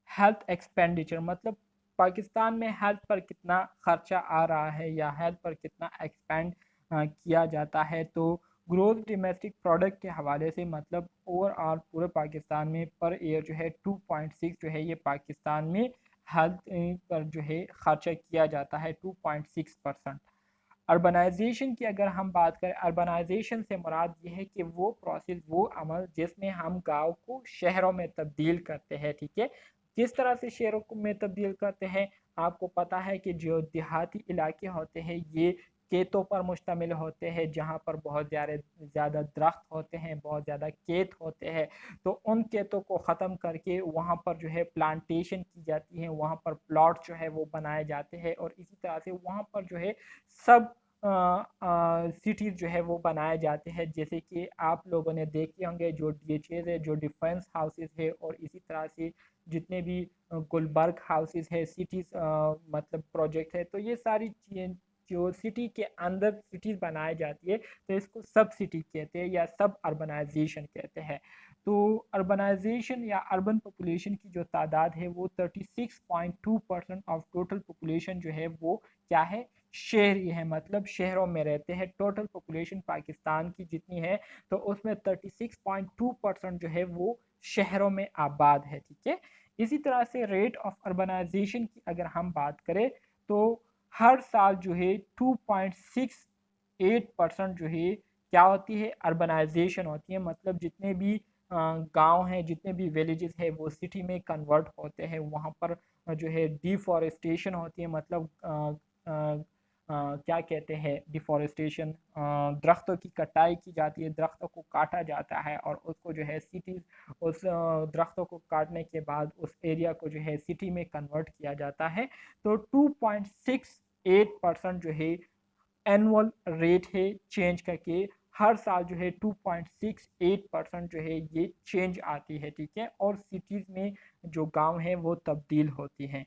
हेल्थ एक्सपेंडिचर मतलब पाकिस्तान में हेल्थ पर कितना खर्चा आ रहा है या हेल्थ पर कितना एक्सपेंड किया जाता है। तो ग्रोथ डोमेस्टिक प्रोडक्ट के हवाले से मतलब ओवरऑल पूरे पाकिस्तान में पर ईयर जो है 2.6 जो है ये पाकिस्तान में हेल्थ पर जो है खर्चा किया जाता है, 2.6%। अर्बनाइजेशन की अगर हम बात करें, अर्बनाइजेशन से मुराद ये है कि वो प्रोसेस, वो अमल जिसमें हम गांव को शहरों में तब्दील करते हैं, ठीक है। किस तरह से शहरों को में तब्दील करते हैं? आपको पता है कि जो देहाती इलाके होते हैं ये खेतों पर मुश्तमिल होते हैं, जहाँ पर बहुत ज़्यादा दरख्त होते हैं, बहुत ज़्यादा खेत होते हैं। तो उन खेतों को ख़त्म करके वहाँ पर जो है प्लांटेशन की जाती है, वहाँ पर प्लॉट जो है वो बनाए जाते हैं, और इसी तरह से वहाँ पर जो है सब सिटीज़ जो है वो बनाए जाते हैं। जैसे कि आप लोगों ने देखे होंगे जो DHAs है, जो डिफेंस हाउसेस है, और इसी तरह से जितने भी गुलबर्ग हाउसेस है, सिटीज़ मतलब प्रोजेक्ट है, तो ये सारी चीज़ें जो सिटी के अंदर सिटीज़ बनाई जाती है, तो इसको सब सिटी कहते हैं या सब अर्बनाइजेशन कहते हैं। तो अर्बनाइजेशन या अर्बन पॉपुलेशन की जो तादाद है वो 36.2% ऑफ टोटल पॉपुलेशन जो है वो क्या है? शहरी है, मतलब शहरों में रहते हैं। टोटल पॉपुलेशन पाकिस्तान की जितनी है तो उसमें 36.2% जो है वो शहरों में आबाद है, ठीक है। इसी तरह से रेट ऑफ अर्बनाइजेशन की अगर हम बात करें तो हर साल जो है 2.68% जो है क्या होती है? अर्बनाइजेशन होती है, मतलब जितने भी गांव हैं, जितने भी विलेजेस है वो सिटी में कन्वर्ट होते हैं। वहाँ पर जो है डिफॉरेस्टेशन होती है, मतलब क्या कहते हैं डिफॉरेस्टेशन, दरख्तों की कटाई की जाती है, दरख्तों को काटा जाता है और उसको जो है सिटीज़, उस दरख्तों को काटने के बाद उस एरिया को जो है सिटी में कन्वर्ट किया जाता है। तो 2.68% जो है एनुअल रेट है चेंज करके, हर साल जो है 2.68% जो है ये चेंज आती है, ठीक है। और सिटीज़ में जो गांव हैं वो तब्दील होती हैं।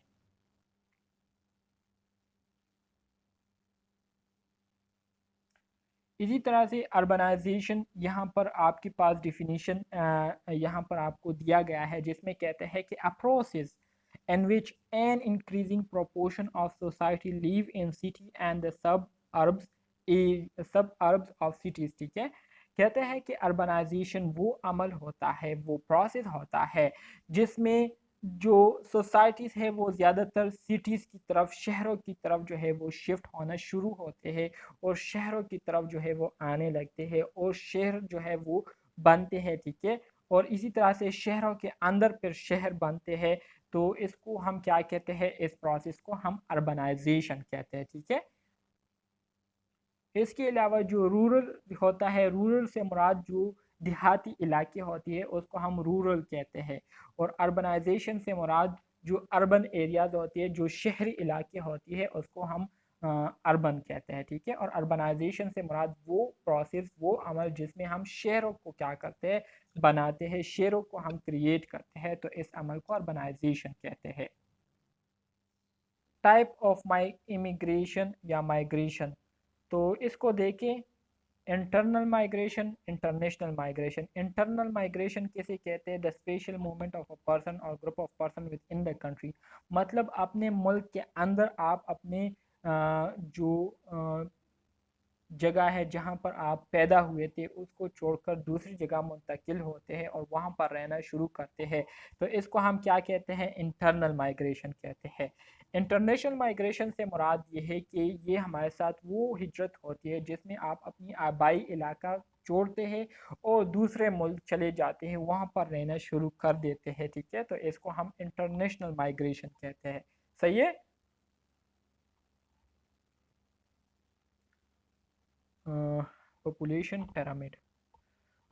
इसी तरह से अर्बनाइजेशन यहाँ पर आपके पास डिफिनीशन यहाँ पर आपको दिया गया है, जिसमें कहते हैं कि a process in which an increasing proportion of society live in city and the suburbs suburbs of cities, ठीक है। कहते हैं कि अर्बनाइजेशन वो अमल होता है, वो प्रोसेस होता है जिसमें जो सोसाइटीज़ है वो ज़्यादातर सिटीज़ की तरफ, शहरों की तरफ जो है वो शिफ्ट होना शुरू होते हैं, और शहरों की तरफ जो है वो आने लगते हैं, और शहर जो है वो बनते हैं, ठीक है। और इसी तरह से शहरों के अंदर फिर शहर बनते हैं। तो इसको हम क्या कहते हैं? इस प्रोसेस को हम अर्बनाइजेशन कहते हैं, ठीक है। इसके अलावा जो रूरल होता है, रूरल से मुराद जो देहाती इलाके होती है उसको हम रूरल कहते हैं, और अर्बनाइजेशन से मुराद जो अर्बन एरियाज होती है, जो शहरी इलाके होती है, उसको हम अर्बन कहते हैं, ठीक है। और अर्बनाइजेशन से मुराद वो प्रोसेस, वो अमल जिसमें हम शहरों को क्या करते हैं? बनाते हैं, शहरों को हम क्रिएट करते हैं, तो इस अमल को अर्बनाइजेशन कहते हैं। टाइप ऑफ माई इमिग्रेशन या माइग्रेशन, तो इसको देखें। Internal migration, international migration. Internal migration किसे कहते हैं? The spatial movement of a person और group of person within the country. मतलब अपने मुल्क के अंदर आप अपने जो जगह है जहाँ पर आप पैदा हुए थे उसको छोड़कर दूसरी जगह मुंतकिल होते हैं और वहाँ पर रहना शुरू करते हैं, तो इसको हम क्या कहते हैं? इंटरनल माइग्रेशन कहते हैं। इंटरनेशनल माइग्रेशन से मुराद ये है कि ये हमारे साथ वो हिजरत होती है जिसमें आप अपनी आबाई इलाका छोड़ते हैं और दूसरे मुल्क चले जाते हैं, वहाँ पर रहना शुरू कर देते हैं, ठीक है? तो इसको हम इंटरनेशनल माइग्रेशन कहते हैं। सही है? Population pyramid.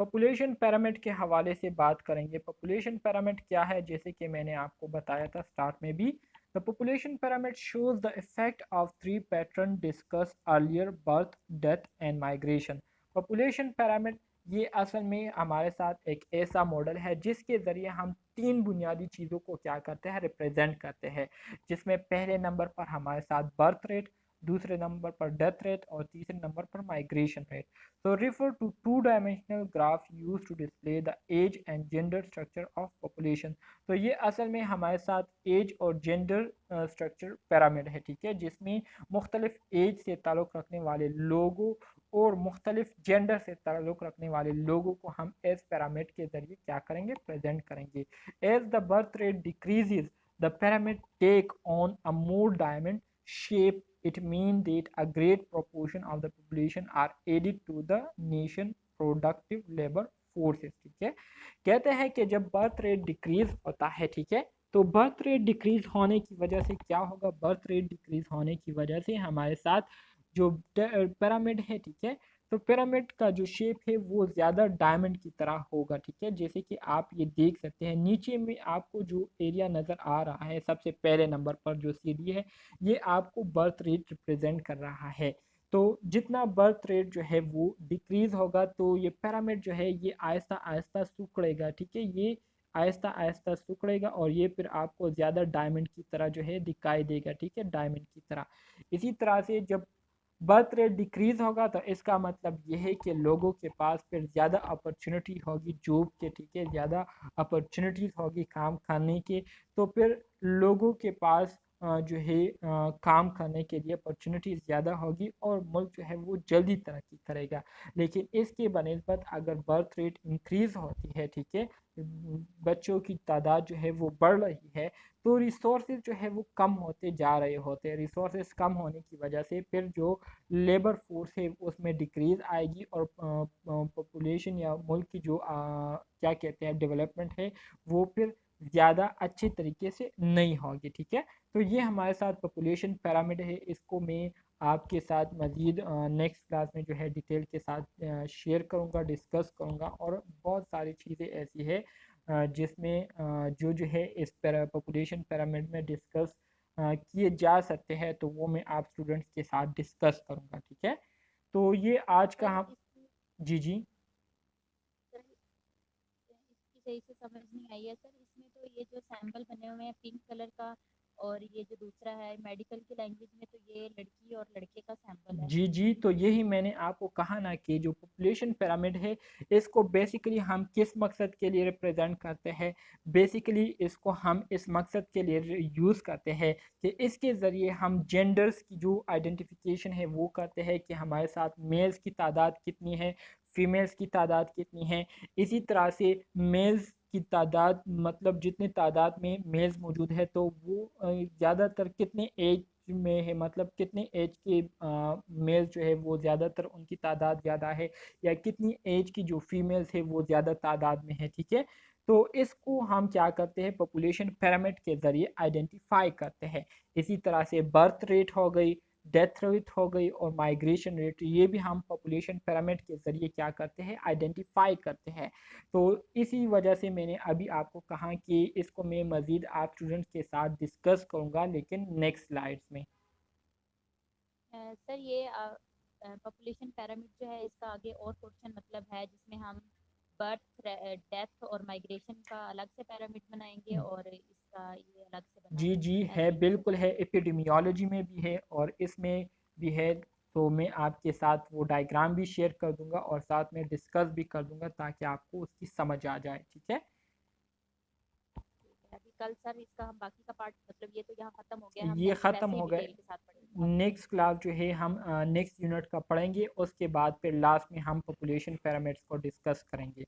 पॉपुलेशन पिरामिड के हवाले से बात करेंगे। पॉपुलेशन पिरामिड क्या है? जैसे कि मैंने आपको बताया था स्टार्ट में भी, the population pyramid shows the effect of three pattern discuss earlier: birth, death and migration. Population pyramid ये असल में हमारे साथ एक ऐसा मॉडल है जिसके ज़रिए हम तीन बुनियादी चीज़ों को क्या करते हैं? रिप्रेजेंट करते हैं, जिसमें पहले नंबर पर हमारे साथ बर्थ रेट, दूसरे नंबर पर डेथ रेट और तीसरे नंबर पर migration rate. So refer to two-dimensional graph used to display the age and gender structure of population। तो ये असल में हमारे साथ एज और जेंडर स्ट्रक्चर पिरामिड है, ठीक है, जिसमें मुख्तलिफ एज से ताल्लुक़ रखने वाले लोगों और मुख्तलिफ जेंडर से ताल्लुक़ रखने वाले लोगों को हम एज पिरामिड के ज़रिए क्या करेंगे? प्रेजेंट करेंगे। As the birth rate decreases the pyramid take on a more diamond shape। It means that a great proportion of the population are added to the nation productive labor forces, ठीक है? कहते हैं कि जब birth rate decrease होता है, ठीक है, तो बर्थ रेट डिक्रीज होने की वजह से क्या होगा? बर्थ रेट डिक्रीज होने की वजह से हमारे साथ जो पिरामिड है, ठीक है, तो पिरामिड का जो शेप है वो ज़्यादा डायमंड की तरह होगा, ठीक है? जैसे कि आप ये देख सकते हैं नीचे में आपको जो एरिया नज़र आ रहा है सबसे पहले नंबर पर जो सीढ़ी है, ये आपको बर्थ रेट रिप्रेजेंट कर रहा है। तो जितना बर्थ रेट जो है वो डिक्रीज होगा तो ये पिरामिड जो है ये आहिस्ता आहिस्ता सिकुड़ेगा, ठीक है? ये आहिस्ता आहिस्ता सिकुड़ेगा और ये फिर आपको ज़्यादा डायमंड की तरह जो है दिखाई देगा, ठीक है, डायमंड की तरह। इसी तरह से जब बर्थ रेट डिक्रीज होगा तो इसका मतलब ये है कि लोगों के पास फिर ज़्यादा अपॉर्चुनिटी होगी जॉब के, ठीक है, ज़्यादा अपॉर्चुनिटीज़ होगी काम करने के, तो फिर लोगों के पास जो है काम करने के लिए अपॉर्चुनिटीज़ ज़्यादा होगी और मुल्क जो है वो जल्दी तरक्की करेगा। लेकिन इसके बनिस्बत अगर बर्थ रेट इंक्रीज़ होती है, ठीक है, बच्चों की तादाद जो है वो बढ़ रही है, तो रिसोर्सेज जो है वो कम होते जा रहे होते हैं। रिसोर्सेज कम होने की वजह से फिर जो लेबर फोर्स है उसमें डिक्रीज आएगी और पॉपुलेशन या मुल्क की जो क्या कहते हैं डेवलपमेंट है वो फिर ज़्यादा अच्छे तरीके से नहीं होगी, ठीक है? तो ये हमारे साथ पॉपुलेशन पिरामिड है। इसको मैं आपके साथ मज़ीद नेक्स्ट क्लास में जो है डिटेल के साथ शेयर करूँगा, डिस्कस करूँगा, और बहुत सारी चीज़ें ऐसी है जिसमें जो है इस पॉपुलेशन पिरामिड में डिस्कस किए जा सकते हैं, तो वो मैं आप स्टूडेंट्स के साथ डिस्कस करूँगा, ठीक है? तो ये आज का सर हम इसकी जी जी सर इसकी सही से समझ नहीं आई है सर। इसमें तो ये जो सैंपल बने हुए हैं पिंक कलर का, और ये जो दूसरा है मेडिकल की लैंग्वेज में, तो ये लड़की और लड़के का सैंपल है। जी जी, तो यही मैंने आपको कहा ना कि जो पॉपुलेशन पिरामिड है इसको बेसिकली हम किस मकसद के लिए रिप्रेजेंट करते हैं? बेसिकली इसको हम इस मकसद के लिए यूज़ करते हैं कि इसके ज़रिए हम जेंडर्स की जो आइडेंटिफिकेशन है वो करते हैं कि हमारे साथ मेल्स की तादाद कितनी है, फीमेल्स की तादाद कितनी है। इसी तरह से मेल्स की तादाद मतलब जितनी तादाद में मेल्स मौजूद है तो वो ज़्यादातर कितने एज में है, मतलब कितने एज के मेल्स जो है वो ज़्यादातर उनकी तादाद ज़्यादा है, या कितनी एज की जो फीमेल्स है वो ज़्यादा तादाद में है, ठीक है? तो इसको हम क्या करते हैं? पॉपुलेशन पिरामिड के ज़रिए आइडेंटिफाई करते हैं। इसी तरह से बर्थ रेट हो गई, डेथ रेट हो गई और माइग्रेशन रेट, ये भी हम पॉपुलेशन पिरामिड के ज़रिए क्या करते हैं? आइडेंटिफाई करते हैं। तो इसी वजह से मैंने अभी आपको कहा कि इसको मैं मज़ीद आप स्टूडेंट्स के साथ डिस्कस करूँगा लेकिन नेक्स्ट स्लाइड्स में। सर ये पॉपुलेशन पिरामिड जो है इसका आगे और पोर्शन मतलब है जिसमें हम बर्थ, डेथ और माइग्रेशन का अलग से पिरामिड बनाएंगे और इसका ये अलग से जी बनाएंगे, जी, है, ऐसे ही ना सर? बिल्कुल है, एपिडेमियोलॉजी में भी है और इसमें भी है। तो मैं आपके साथ वो डायग्राम भी शेयर कर दूंगा और साथ में डिस्कस भी कर दूंगा ताकि आपको उसकी समझ आ जाए, ठीक है। ठीक है, अभी कल सर इसका हम बाकी का पार्ट, मतलब ये तो यहाँ खत्म हो गया, हम ये नेक्स्ट ख़त्म ऐसे ही हो गए। डिटेल के साथ पढ़ेंगे। नेक्स्ट क्लास जो है हम नेक्स्ट यूनिट का पढ़ेंगे, उसके बाद फिर लास्ट में हम पॉपुलेशन पिरामिड्स को डिस्कस करेंगे।